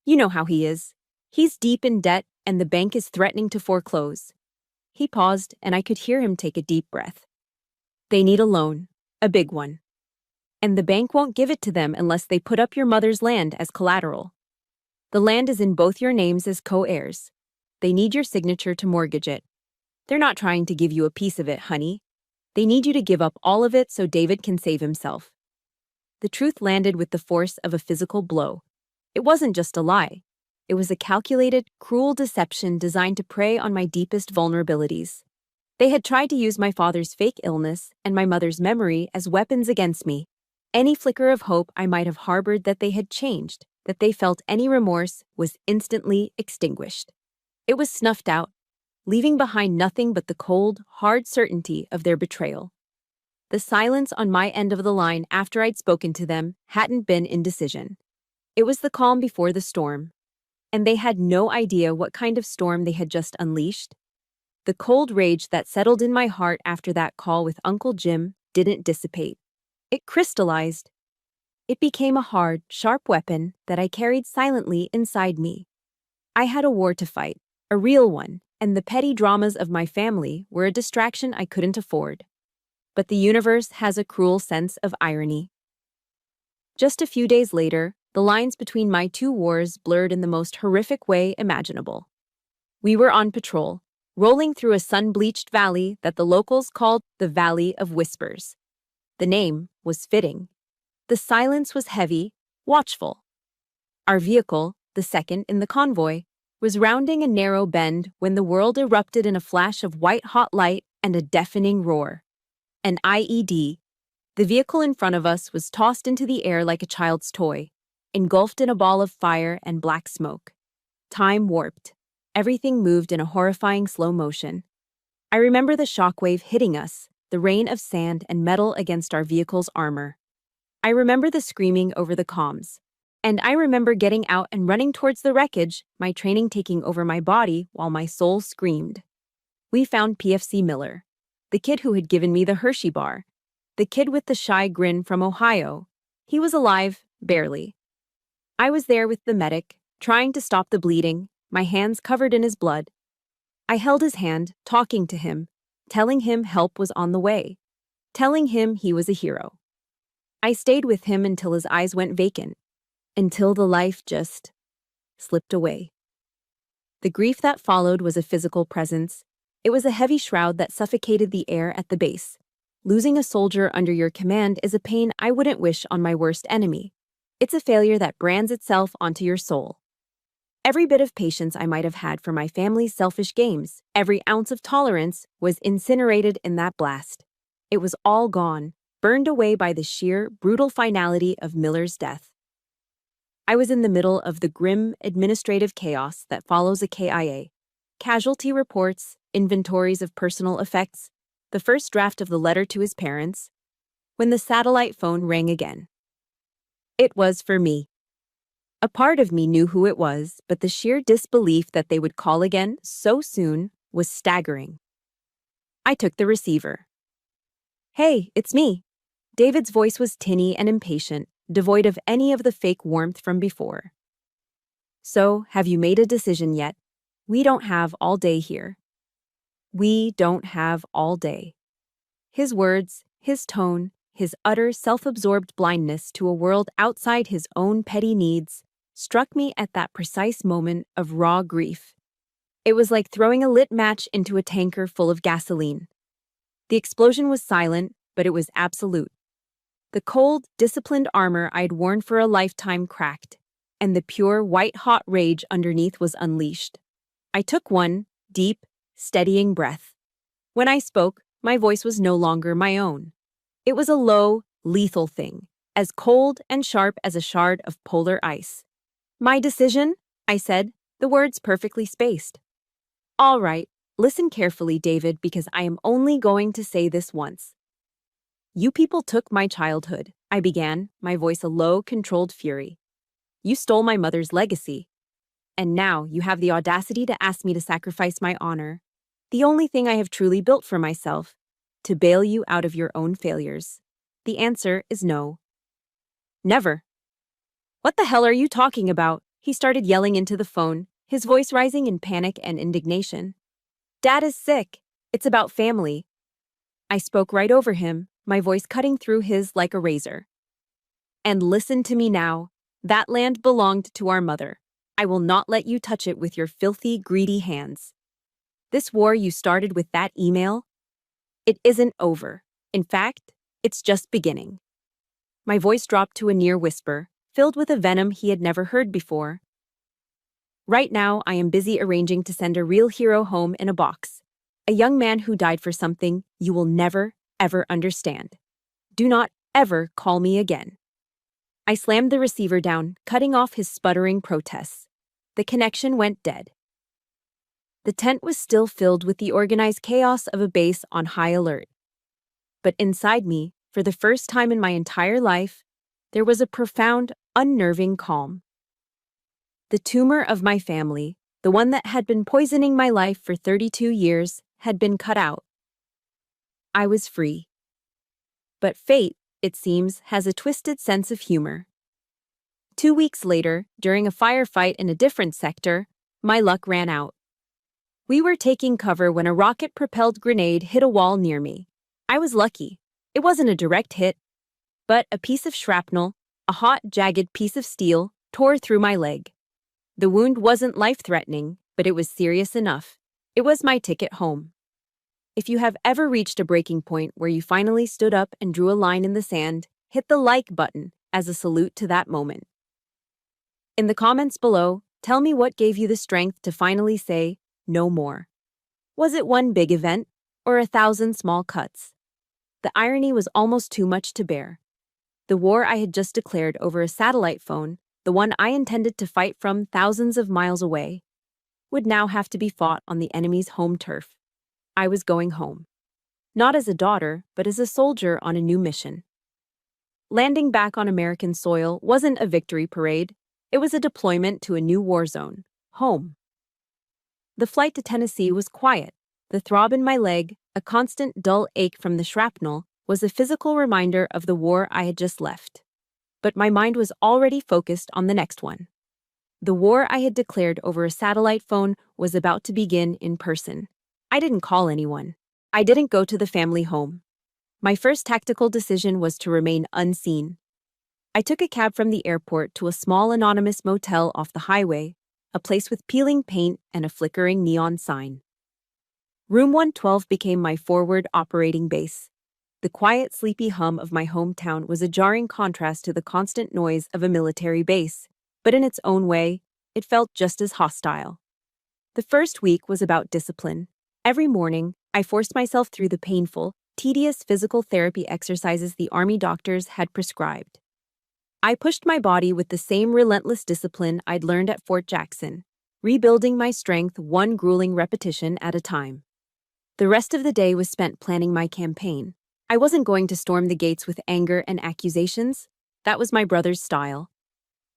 You know how he is. He's deep in debt, and the bank is threatening to foreclose." He paused, and I could hear him take a deep breath. "They need a loan, a big one. And the bank won't give it to them unless they put up your mother's land as collateral. The land is in both your names as co-heirs. They need your signature to mortgage it. They're not trying to give you a piece of it, honey. They need you to give up all of it so David can save himself." The truth landed with the force of a physical blow. It wasn't just a lie. It was a calculated, cruel deception designed to prey on my deepest vulnerabilities. They had tried to use my father's fake illness and my mother's memory as weapons against me. Any flicker of hope I might have harbored that they had changed, that they felt any remorse, was instantly extinguished. It was snuffed out, leaving behind nothing but the cold, hard certainty of their betrayal. The silence on my end of the line after I'd spoken to them hadn't been indecision. It was the calm before the storm. And they had no idea what kind of storm they had just unleashed. The cold rage that settled in my heart after that call with Uncle Jim didn't dissipate. It crystallized. It became a hard, sharp weapon that I carried silently inside me. I had a war to fight, a real one, and the petty dramas of my family were a distraction I couldn't afford. But the universe has a cruel sense of irony. Just a few days later, The lines between my two wars blurred in the most horrific way imaginable. We were on patrol, rolling through a sun-bleached valley that the locals called the Valley of Whispers. The name was fitting. The silence was heavy, watchful. Our vehicle, the second in the convoy, was rounding a narrow bend when the world erupted in a flash of white-hot light and a deafening roar. An IED. The vehicle in front of us was tossed into the air like a child's toy, engulfed in a ball of fire and black smoke. Time warped. Everything moved in a horrifying slow motion. I remember the shockwave hitting us, the rain of sand and metal against our vehicle's armor. I remember the screaming over the comms. And I remember getting out and running towards the wreckage, my training taking over my body while my soul screamed. We found PFC Miller, the kid who had given me the Hershey bar, the kid with the shy grin from Ohio. He was alive, barely. I was there with the medic, trying to stop the bleeding, my hands covered in his blood. I held his hand, talking to him, telling him help was on the way, telling him he was a hero. I stayed with him until his eyes went vacant, until the life just slipped away. The grief that followed was a physical presence. It was a heavy shroud that suffocated the air at the base. Losing a soldier under your command is a pain I wouldn't wish on my worst enemy. It's a failure that brands itself onto your soul. Every bit of patience I might have had for my family's selfish games, every ounce of tolerance, was incinerated in that blast. It was all gone, burned away by the sheer, brutal finality of Miller's death. I was in the middle of the grim administrative chaos that follows a KIA. Casualty reports, inventories of personal effects, the first draft of the letter to his parents, when the satellite phone rang again. It was for me. A part of me knew who it was, but the sheer disbelief that they would call again so soon was staggering. I took the receiver. "Hey, it's me." David's voice was tinny and impatient, devoid of any of the fake warmth from before. "So, have you made a decision yet? We don't have all day here." We don't have all day. His words, his tone, his utter self-absorbed blindness to a world outside his own petty needs struck me at that precise moment of raw grief. It was like throwing a lit match into a tanker full of gasoline. The explosion was silent, but it was absolute. The cold, disciplined armor I'd worn for a lifetime cracked, and the pure, white-hot rage underneath was unleashed. I took one, deep, steadying breath. When I spoke, my voice was no longer my own. It was a low, lethal thing, as cold and sharp as a shard of polar ice. "My decision?" I said, the words perfectly spaced. "All right, listen carefully, David, because I am only going to say this once. You people took my childhood," I began, my voice a low, controlled fury. "You stole my mother's legacy. And now you have the audacity to ask me to sacrifice my honor, the only thing I have truly built for myself, to bail you out of your own failures. The answer is no. Never." "What the hell are you talking about?" He started yelling into the phone, his voice rising in panic and indignation. "Dad is sick. It's about family." I spoke right over him, my voice cutting through his like a razor. "And listen to me now. That land belonged to our mother. I will not let you touch it with your filthy, greedy hands. This war you started with that email, it isn't over. In fact, it's just beginning." My voice dropped to a near whisper, filled with a venom he had never heard before. "Right now, I am busy arranging to send a real hero home in a box. A young man who died for something you will never, ever understand. Do not ever call me again." I slammed the receiver down, cutting off his sputtering protests. The connection went dead. The tent was still filled with the organized chaos of a base on high alert. But inside me, for the first time in my entire life, there was a profound, unnerving calm. The tumor of my family, the one that had been poisoning my life for 32 years, had been cut out. I was free. But fate, it seems, has a twisted sense of humor. 2 weeks later, during a firefight in a different sector, my luck ran out. We were taking cover when a rocket-propelled grenade hit a wall near me. I was lucky. It wasn't a direct hit, but a piece of shrapnel, A hot, jagged piece of steel tore through my leg. The wound wasn't life-threatening, but it was serious enough. It was my ticket home. If you have ever reached a breaking point where you finally stood up and drew a line in the sand, hit the like button as a salute to that moment. In the comments below, tell me what gave you the strength to finally say, no more. Was it one big event, or 1,000 small cuts? The irony was almost too much to bear. The war I had just declared over a satellite phone, the one I intended to fight from thousands of miles away, would now have to be fought on the enemy's home turf. I was going home. Not as a daughter, but as a soldier on a new mission. Landing back on American soil wasn't a victory parade. It was a deployment to a new war zone, home. The flight to Tennessee was quiet. The throb in my leg, a constant dull ache from the shrapnel, was a physical reminder of the war I had just left. But my mind was already focused on the next one. The war I had declared over a satellite phone was about to begin in person. I didn't call anyone. I didn't go to the family home. My first tactical decision was to remain unseen. I took a cab from the airport to a small anonymous motel off the highway, a place with peeling paint and a flickering neon sign. Room 112 became my forward operating base. The quiet, sleepy hum of my hometown was a jarring contrast to the constant noise of a military base, but in its own way, it felt just as hostile. The first week was about discipline. Every morning, I forced myself through the painful, tedious physical therapy exercises the Army doctors had prescribed. I pushed my body with the same relentless discipline I'd learned at Fort Jackson, rebuilding my strength one grueling repetition at a time. The rest of the day was spent planning my campaign. I wasn't going to storm the gates with anger and accusations. That was my brother's style.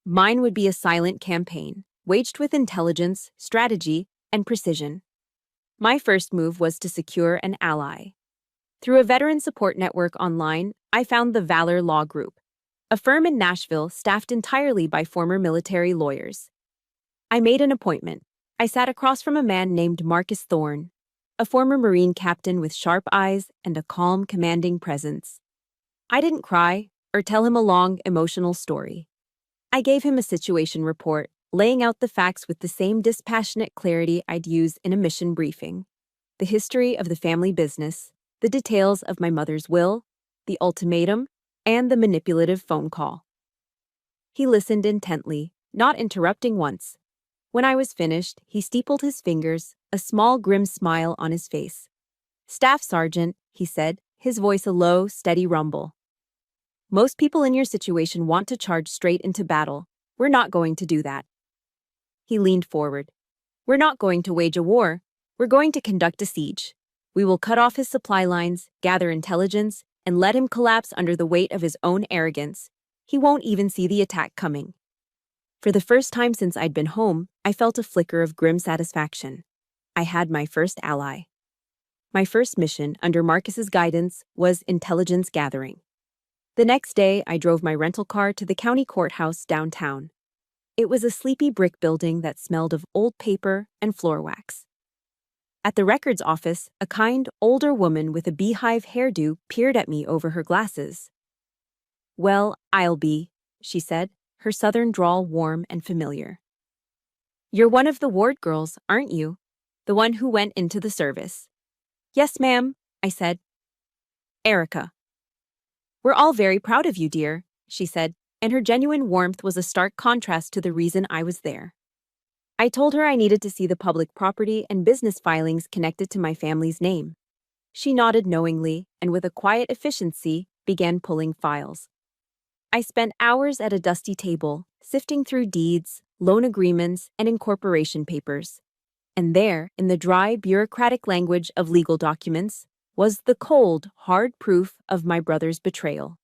Mine would be a silent campaign, waged with intelligence, strategy, and precision. My first move was to secure an ally. Through a veteran support network online, I found the Valor Law Group, a firm in Nashville staffed entirely by former military lawyers. I made an appointment. I sat across from a man named Marcus Thorne, a former Marine captain with sharp eyes and a calm, commanding presence. I didn't cry or tell him a long, emotional story. I gave him a situation report, laying out the facts with the same dispassionate clarity I'd use in a mission briefing. The history of the family business, the details of my mother's will, the ultimatum, and the manipulative phone call. He listened intently, not interrupting once. When I was finished, he steepled his fingers, a small grim smile on his face. "Staff Sergeant," he said, his voice a low, steady rumble. "Most people in your situation want to charge straight into battle. We're not going to do that." He leaned forward. "We're not going to wage a war. We're going to conduct a siege. We will cut off his supply lines, gather intelligence, and let him collapse under the weight of his own arrogance. He won't even see the attack coming." For the first time since I'd been home, I felt a flicker of grim satisfaction. I had my first ally. My first mission, under Marcus's guidance, was intelligence gathering. The next day, I drove my rental car to the county courthouse downtown. It was a sleepy brick building that smelled of old paper and floor wax. At the records office, a kind, older woman with a beehive hairdo peered at me over her glasses. "Well, I'll be," she said, her southern drawl warm and familiar. "You're one of the ward girls, aren't you? The one who went into the service." "Yes, ma'am," I said. "Erica." "We're all very proud of you, dear," she said, and her genuine warmth was a stark contrast to the reason I was there. I told her I needed to see the public property and business filings connected to my family's name. She nodded knowingly and with a quiet efficiency began pulling files. I spent hours at a dusty table, sifting through deeds, loan agreements, and incorporation papers. And there, in the dry, bureaucratic language of legal documents, was the cold, hard proof of my brother's betrayal.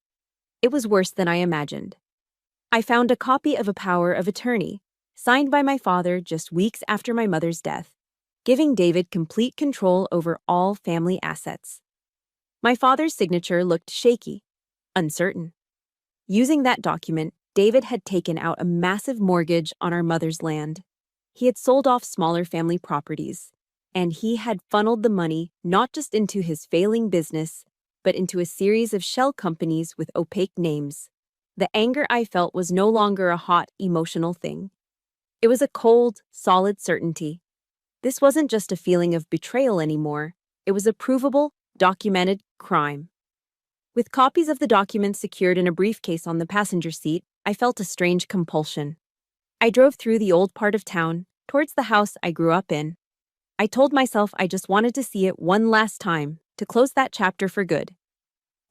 It was worse than I imagined. I found a copy of a power of attorney, signed by my father just weeks after my mother's death, giving David complete control over all family assets. My father's signature looked shaky, uncertain. Using that document, David had taken out a massive mortgage on our mother's land. He had sold off smaller family properties, and he had funneled the money not just into his failing business, but into a series of shell companies with opaque names. The anger I felt was no longer a hot, emotional thing. It was a cold, solid certainty. This wasn't just a feeling of betrayal anymore. It was a provable, documented crime. With copies of the documents secured in a briefcase on the passenger seat, I felt a strange compulsion. I drove through the old part of town, towards the house I grew up in. I told myself I just wanted to see it one last time, to close that chapter for good.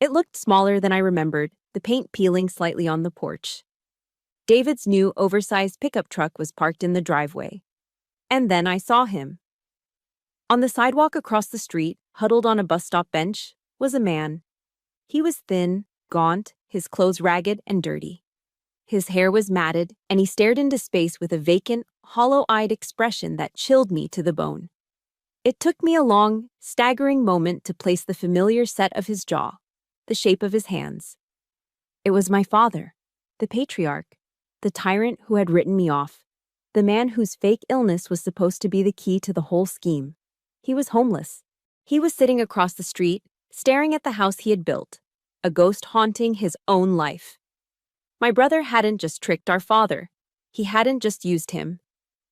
It looked smaller than I remembered, the paint peeling slightly on the porch. David's new, oversized pickup truck was parked in the driveway. And then I saw him. On the sidewalk across the street, huddled on a bus stop bench, was a man. He was thin, gaunt, his clothes ragged and dirty. His hair was matted, and he stared into space with a vacant, hollow-eyed expression that chilled me to the bone. It took me a long, staggering moment to place the familiar set of his jaw, the shape of his hands. It was my father, the patriarch, the tyrant who had written me off, the man whose fake illness was supposed to be the key to the whole scheme. He was homeless. He was sitting across the street, staring at the house he had built, a ghost haunting his own life. My brother hadn't just tricked our father. He hadn't just used him.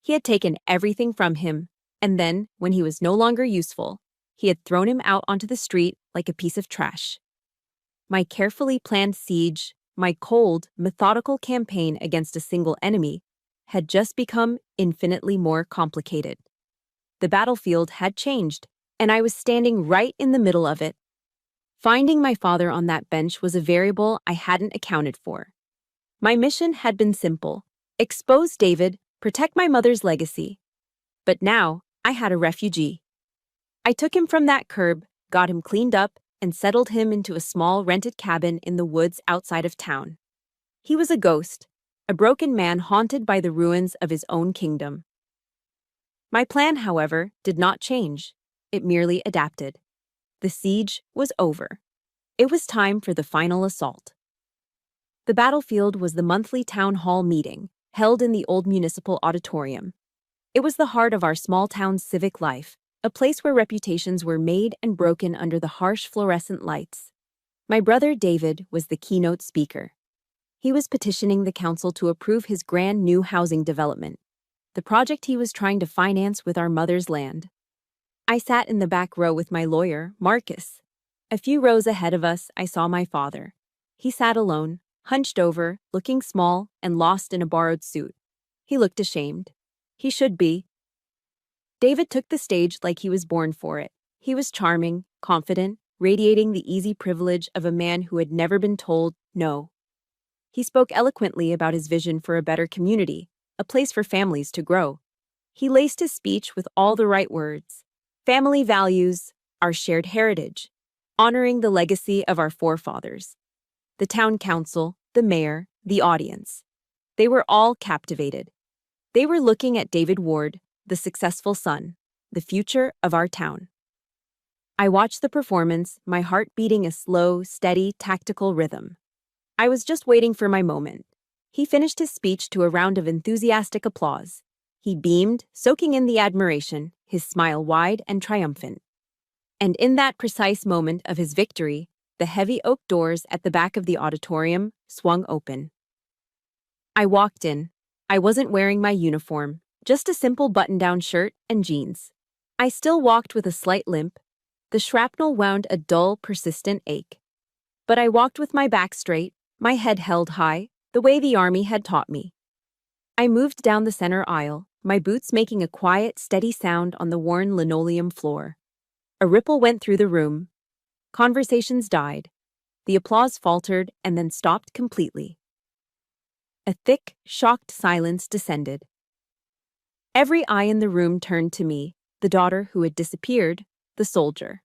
He had taken everything from him, and then, when he was no longer useful, he had thrown him out onto the street like a piece of trash. My carefully planned siege, my cold, methodical campaign against a single enemy, had just become infinitely more complicated. The battlefield had changed, and I was standing right in the middle of it. Finding my father on that bench was a variable I hadn't accounted for. My mission had been simple: expose David, protect my mother's legacy. But now, I had a refugee. I took him from that curb, got him cleaned up, and settled him into a small rented cabin in the woods outside of town. He was a ghost, a broken man haunted by the ruins of his own kingdom. My plan, however, did not change. It merely adapted. The siege was over. It was time for the final assault. The battlefield was the monthly town hall meeting, held in the old municipal auditorium. It was the heart of our small town's civic life, a place where reputations were made and broken under the harsh fluorescent lights. My brother David was the keynote speaker. He was petitioning the council to approve his grand new housing development, the project he was trying to finance with our mother's land. I sat in the back row with my lawyer, Marcus. A few rows ahead of us, I saw my father. He sat alone, hunched over, looking small and lost in a borrowed suit. He looked ashamed. He should be. David took the stage like he was born for it. He was charming, confident, radiating the easy privilege of a man who had never been told no. He spoke eloquently about his vision for a better community, a place for families to grow. He laced his speech with all the right words: family values, our shared heritage, honoring the legacy of our forefathers. The town council, the mayor, the audience. They were all captivated. They were looking at David Ward, the successful son, the future of our town. I watched the performance, my heart beating a slow, steady, tactical rhythm. I was just waiting for my moment. He finished his speech to a round of enthusiastic applause. He beamed, soaking in the admiration, his smile wide and triumphant. And in that precise moment of his victory, the heavy oak doors at the back of the auditorium swung open. I walked in. I wasn't wearing my uniform, just a simple button-down shirt and jeans. I still walked with a slight limp. The shrapnel wound a dull, persistent ache. But I walked with my back straight, my head held high, the way the army had taught me. I moved down the center aisle, my boots making a quiet, steady sound on the worn linoleum floor. A ripple went through the room. Conversations died. The applause faltered and then stopped completely. A thick, shocked silence descended. Every eye in the room turned to me, the daughter who had disappeared, the soldier.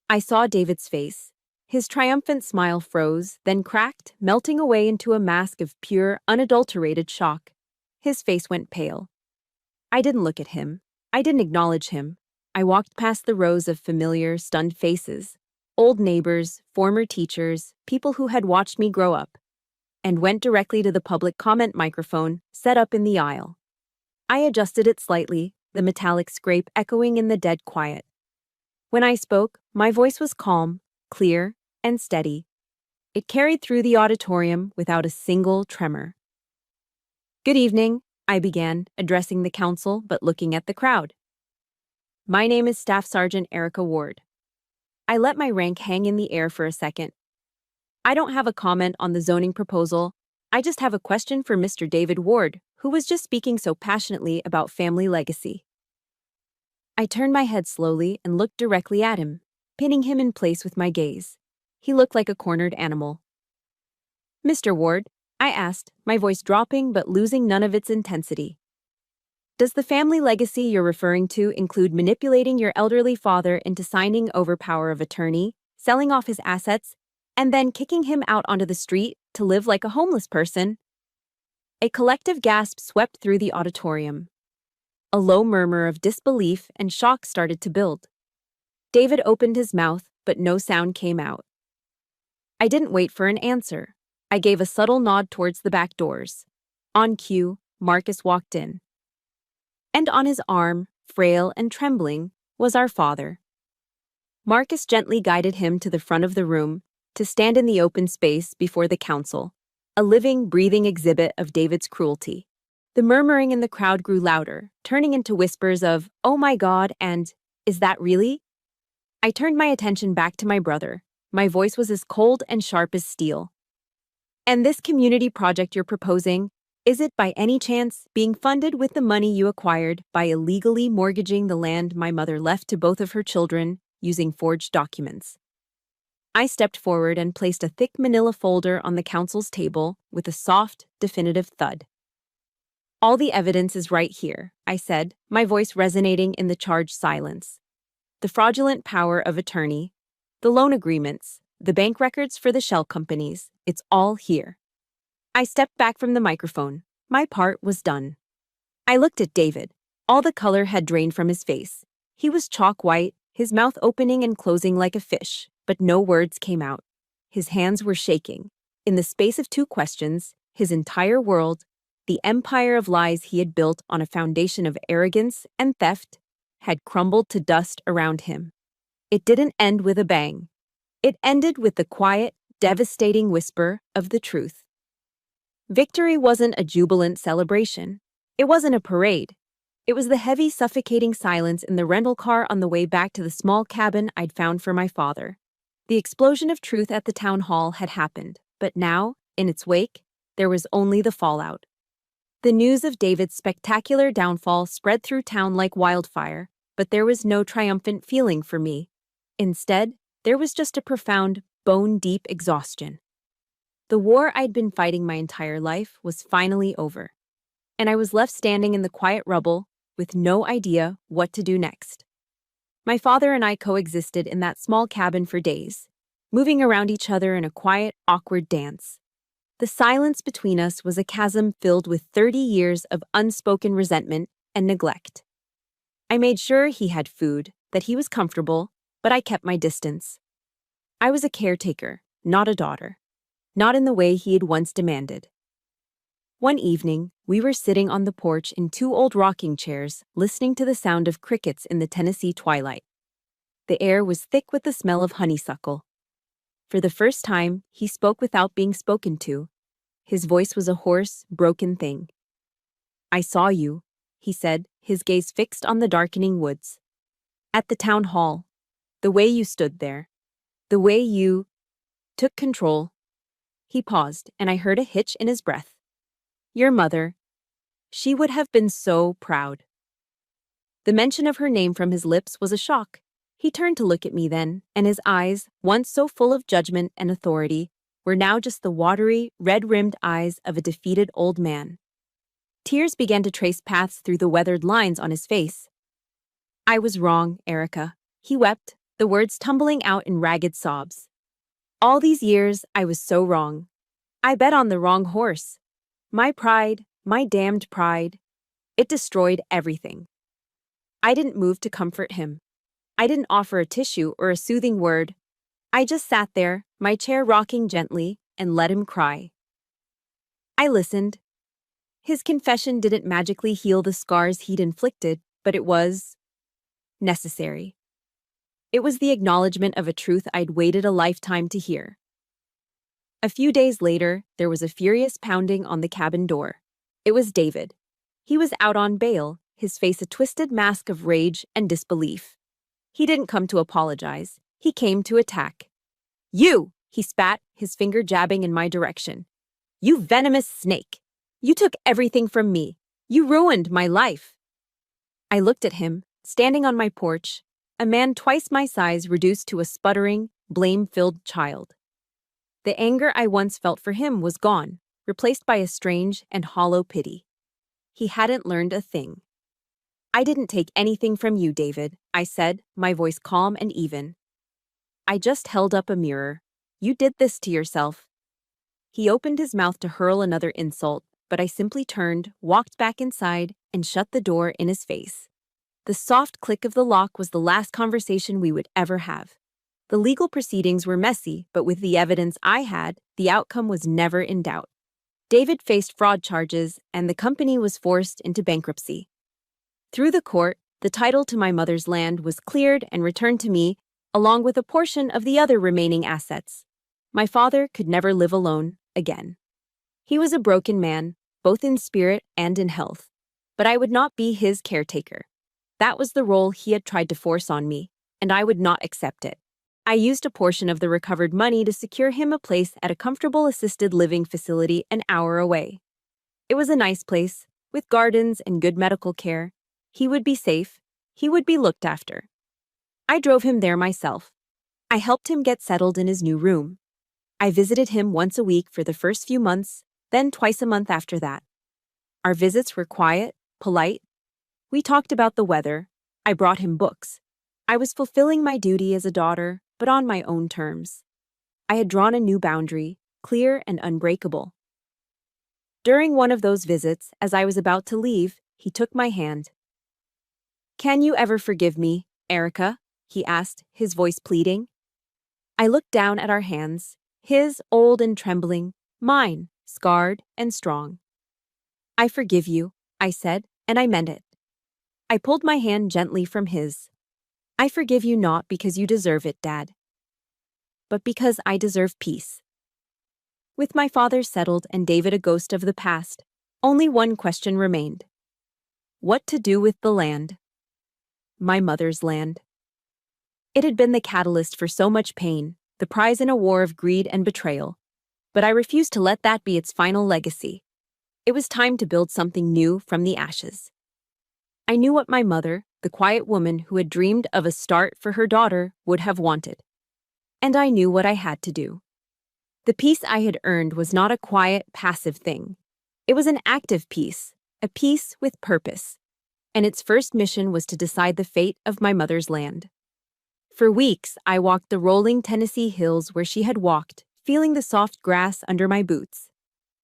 I saw David's face. His triumphant smile froze, then cracked, melting away into a mask of pure, unadulterated shock. His face went pale. I didn't look at him. I didn't acknowledge him. I walked past the rows of familiar, stunned faces, old neighbors, former teachers, people who had watched me grow up, and went directly to the public comment microphone set up in the aisle. I adjusted it slightly, the metallic scrape echoing in the dead quiet. When I spoke, my voice was calm, clear, and steady. It carried through the auditorium without a single tremor. "Good evening," I began, addressing the council but looking at the crowd. "My name is Staff Sergeant Erica Ward." I let my rank hang in the air for a second. "I don't have a comment on the zoning proposal. I just have a question for Mr. David Ward, who was just speaking so passionately about family legacy." I turned my head slowly and looked directly at him, pinning him in place with my gaze. He looked like a cornered animal. "Mr. Ward," I asked, my voice dropping but losing none of its intensity, "does the family legacy you're referring to include manipulating your elderly father into signing over power of attorney, selling off his assets, and then kicking him out onto the street to live like a homeless person?" A collective gasp swept through the auditorium. A low murmur of disbelief and shock started to build. David opened his mouth, but no sound came out. I didn't wait for an answer. I gave a subtle nod towards the back doors. On cue, Marcus walked in. And on his arm, frail and trembling, was our father. Marcus gently guided him to the front of the room, to stand in the open space before the council, a living, breathing exhibit of David's cruelty. The murmuring in the crowd grew louder, turning into whispers of, "Oh my God," and "Is that really?" I turned my attention back to my brother. My voice was as cold and sharp as steel. "And this community project you're proposing, is it by any chance being funded with the money you acquired by illegally mortgaging the land my mother left to both of her children using forged documents?" I stepped forward and placed a thick manila folder on the council's table with a soft, definitive thud. "All the evidence is right here," I said, my voice resonating in the charged silence. "The fraudulent power of attorney, the loan agreements, the bank records for the shell companies, it's all here." I stepped back from the microphone. My part was done. I looked at David. All the color had drained from his face. He was chalk white, his mouth opening and closing like a fish, but no words came out. His hands were shaking. In the space of 2 questions, his entire world, the empire of lies he had built on a foundation of arrogance and theft, had crumbled to dust around him. It didn't end with a bang. It ended with the quiet, devastating whisper of the truth. Victory wasn't a jubilant celebration. It wasn't a parade. It was the heavy, suffocating silence in the rental car on the way back to the small cabin I'd found for my father. The explosion of truth at the town hall had happened, but now, in its wake, there was only the fallout. The news of David's spectacular downfall spread through town like wildfire, but there was no triumphant feeling for me. Instead, there was just a profound, bone-deep exhaustion. The war I'd been fighting my entire life was finally over, and I was left standing in the quiet rubble with no idea what to do next. My father and I coexisted in that small cabin for days, moving around each other in a quiet, awkward dance. The silence between us was a chasm filled with 30 years of unspoken resentment and neglect. I made sure he had food, that he was comfortable, but I kept my distance. I was a caretaker, not a daughter, not in the way he had once demanded. One evening, we were sitting on the porch in 2 old rocking chairs, listening to the sound of crickets in the Tennessee twilight. The air was thick with the smell of honeysuckle. For the first time, he spoke without being spoken to. His voice was a hoarse, broken thing. "I saw you," he said, his gaze fixed on the darkening woods. "At the town hall. The way you stood there. The way you took control." He paused, and I heard a hitch in his breath. "Your mother. She would have been so proud." The mention of her name from his lips was a shock. He turned to look at me then, and his eyes, once so full of judgment and authority, were now just the watery, red-rimmed eyes of a defeated old man. Tears began to trace paths through the weathered lines on his face. "I was wrong, Erica," he wept, the words tumbling out in ragged sobs. "All these years, I was so wrong. I bet on the wrong horse. My pride, my damned pride, it destroyed everything." I didn't move to comfort him. I didn't offer a tissue or a soothing word. I just sat there, my chair rocking gently, and let him cry. I listened. His confession didn't magically heal the scars he'd inflicted, but it was necessary. It was the acknowledgement of a truth I'd waited a lifetime to hear. A few days later, there was a furious pounding on the cabin door. It was David. He was out on bail, his face a twisted mask of rage and disbelief. He didn't come to apologize. He came to attack. "You!" he spat, his finger jabbing in my direction. "You venomous snake! You took everything from me. You ruined my life." I looked at him, standing on my porch, a man twice my size reduced to a sputtering, blame-filled child. The anger I once felt for him was gone, replaced by a strange and hollow pity. He hadn't learned a thing. "I didn't take anything from you, David," I said, my voice calm and even. "I just held up a mirror. You did this to yourself." He opened his mouth to hurl another insult, but I simply turned, walked back inside, and shut the door in his face. The soft click of the lock was the last conversation we would ever have. The legal proceedings were messy, but with the evidence I had, the outcome was never in doubt. David faced fraud charges, and the company was forced into bankruptcy. Through the court, the title to my mother's land was cleared and returned to me, along with a portion of the other remaining assets. My father could never live alone again. He was a broken man, both in spirit and in health, but I would not be his caretaker. That was the role he had tried to force on me, and I would not accept it. I used a portion of the recovered money to secure him a place at a comfortable assisted living facility an hour away. It was a nice place, with gardens and good medical care. He would be safe. He would be looked after. I drove him there myself. I helped him get settled in his new room. I visited him once a week for the first few months, then twice a month after that. Our visits were quiet, polite. We talked about the weather. I brought him books. I was fulfilling my duty as a daughter, but on my own terms. I had drawn a new boundary, clear and unbreakable. During one of those visits, as I was about to leave, he took my hand. "Can you ever forgive me, Erica?" he asked, his voice pleading. I looked down at our hands, his old and trembling, mine scarred and strong. "I forgive you," I said, and I meant it. I pulled my hand gently from his. "I forgive you not because you deserve it, Dad, but because I deserve peace." With my father settled and David a ghost of the past, only one question remained. What to do with the land? My mother's land. It had been the catalyst for so much pain, the prize in a war of greed and betrayal, but I refused to let that be its final legacy. It was time to build something new from the ashes. I knew what my mother, the quiet woman who had dreamed of a start for her daughter, would have wanted. And I knew what I had to do. The peace I had earned was not a quiet, passive thing. It was an active peace, a peace with purpose. And its first mission was to decide the fate of my mother's land. For weeks, I walked the rolling Tennessee hills where she had walked, feeling the soft grass under my boots.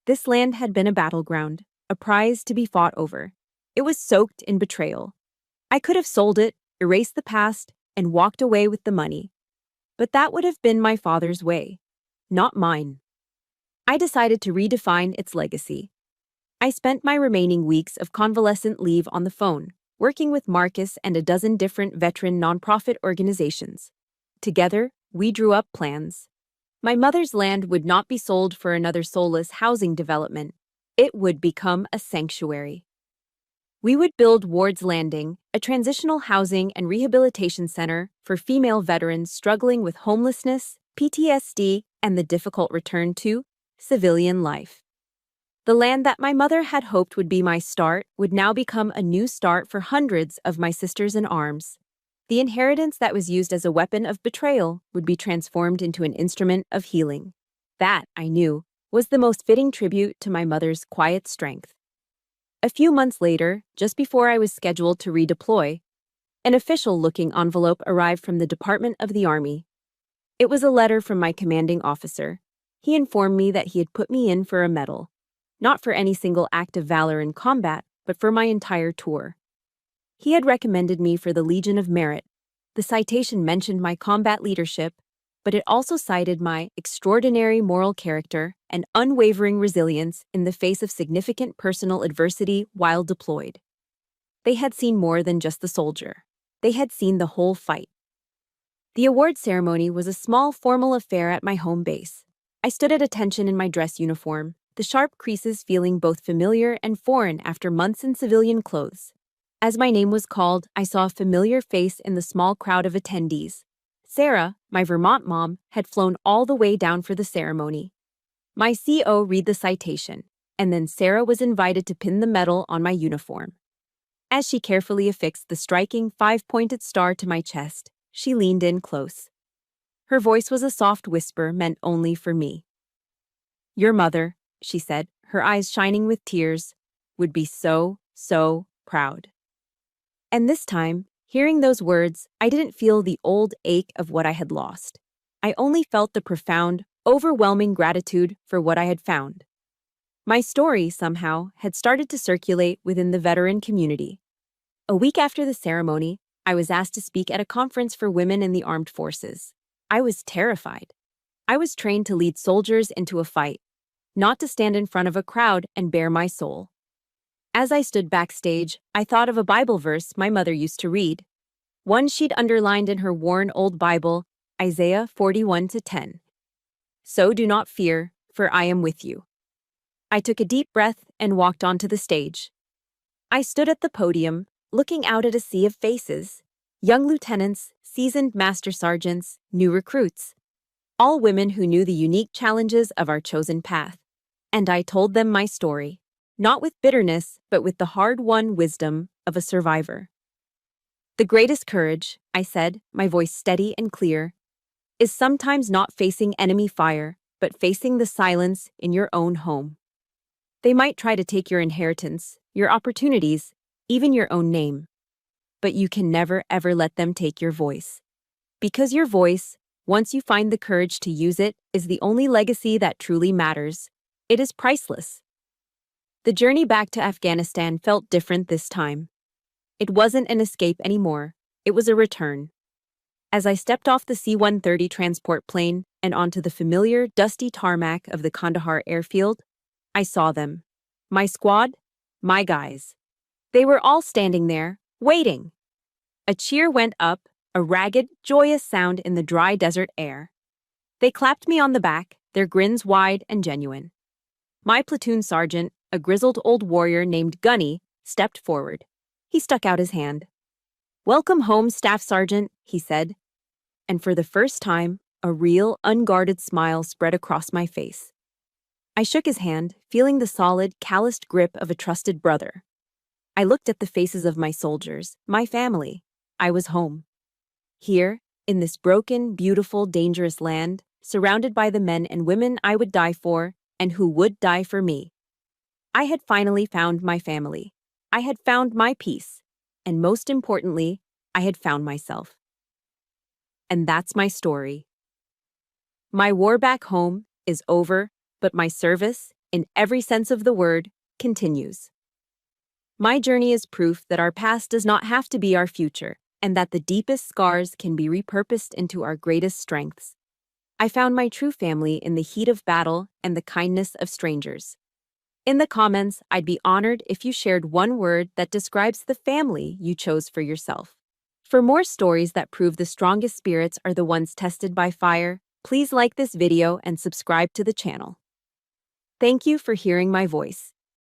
This land had been a battleground, a prize to be fought over. It was soaked in betrayal. I could have sold it, erased the past, and walked away with the money. But that would have been my father's way, not mine. I decided to redefine its legacy. I spent my remaining weeks of convalescent leave on the phone, working with Marcus and a dozen different veteran nonprofit organizations. Together, we drew up plans. My mother's land would not be sold for another soulless housing development. It would become a sanctuary. We would build Ward's Landing, a transitional housing and rehabilitation center for female veterans struggling with homelessness, PTSD, and the difficult return to civilian life. The land that my mother had hoped would be my start would now become a new start for hundreds of my sisters in arms. The inheritance that was used as a weapon of betrayal would be transformed into an instrument of healing. That, I knew, was the most fitting tribute to my mother's quiet strength. A few months later, just before I was scheduled to redeploy, an official-looking envelope arrived from the Department of the Army. It was a letter from my commanding officer. He informed me that he had put me in for a medal, not for any single act of valor in combat, but for my entire tour. He had recommended me for the Legion of Merit. The citation mentioned my combat leadership, but it also cited my extraordinary moral character and unwavering resilience in the face of significant personal adversity while deployed. They had seen more than just the soldier. They had seen the whole fight. The award ceremony was a small formal affair at my home base. I stood at attention in my dress uniform, the sharp creases feeling both familiar and foreign after months in civilian clothes. As my name was called, I saw a familiar face in the small crowd of attendees. Sarah, my Vermont mom, had flown all the way down for the ceremony. My CO read the citation, and then Sarah was invited to pin the medal on my uniform. As she carefully affixed the striking 5-pointed star to my chest, she leaned in close. Her voice was a soft whisper meant only for me. "Your mother," she said, her eyes shining with tears, "would be so, so proud." And this time, hearing those words, I didn't feel the old ache of what I had lost. I only felt the profound, overwhelming gratitude for what I had found. My story, somehow, had started to circulate within the veteran community. A week after the ceremony, I was asked to speak at a conference for women in the armed forces. I was terrified. I was trained to lead soldiers into a fight, not to stand in front of a crowd and bare my soul. As I stood backstage, I thought of a Bible verse my mother used to read. One she'd underlined in her worn old Bible, Isaiah 41:10. "So do not fear, for I am with you." I took a deep breath and walked onto the stage. I stood at the podium, looking out at a sea of faces. Young lieutenants, seasoned master sergeants, new recruits. All women who knew the unique challenges of our chosen path. And I told them my story, not with bitterness, but with the hard-won wisdom of a survivor. "The greatest courage," I said, my voice steady and clear, "is sometimes not facing enemy fire, but facing the silence in your own home. They might try to take your inheritance, your opportunities, even your own name. But you can never ever let them take your voice. Because your voice, once you find the courage to use it, is the only legacy that truly matters. It is priceless." The journey back to Afghanistan felt different this time. It wasn't an escape anymore, it was a return. As I stepped off the C-130 transport plane and onto the familiar, dusty tarmac of the Kandahar airfield, I saw them. My squad, my guys. They were all standing there, waiting. A cheer went up, a ragged, joyous sound in the dry desert air. They clapped me on the back, their grins wide and genuine. My platoon sergeant, a grizzled old warrior named Gunny, stepped forward. He stuck out his hand. "Welcome home, Staff Sergeant," he said. And for the first time, a real, unguarded smile spread across my face. I shook his hand, feeling the solid, calloused grip of a trusted brother. I looked at the faces of my soldiers, my family. I was home. Here, in this broken, beautiful, dangerous land, surrounded by the men and women I would die for, and who would die for me. I had finally found my family. I had found my peace. And most importantly, I had found myself. And that's my story. My war back home is over, but my service, in every sense of the word, continues. My journey is proof that our past does not have to be our future, and that the deepest scars can be repurposed into our greatest strengths. I found my true family in the heat of battle and the kindness of strangers. In the comments, I'd be honored if you shared one word that describes the family you chose for yourself. For more stories that prove the strongest spirits are the ones tested by fire, please like this video and subscribe to the channel. Thank you for hearing my voice.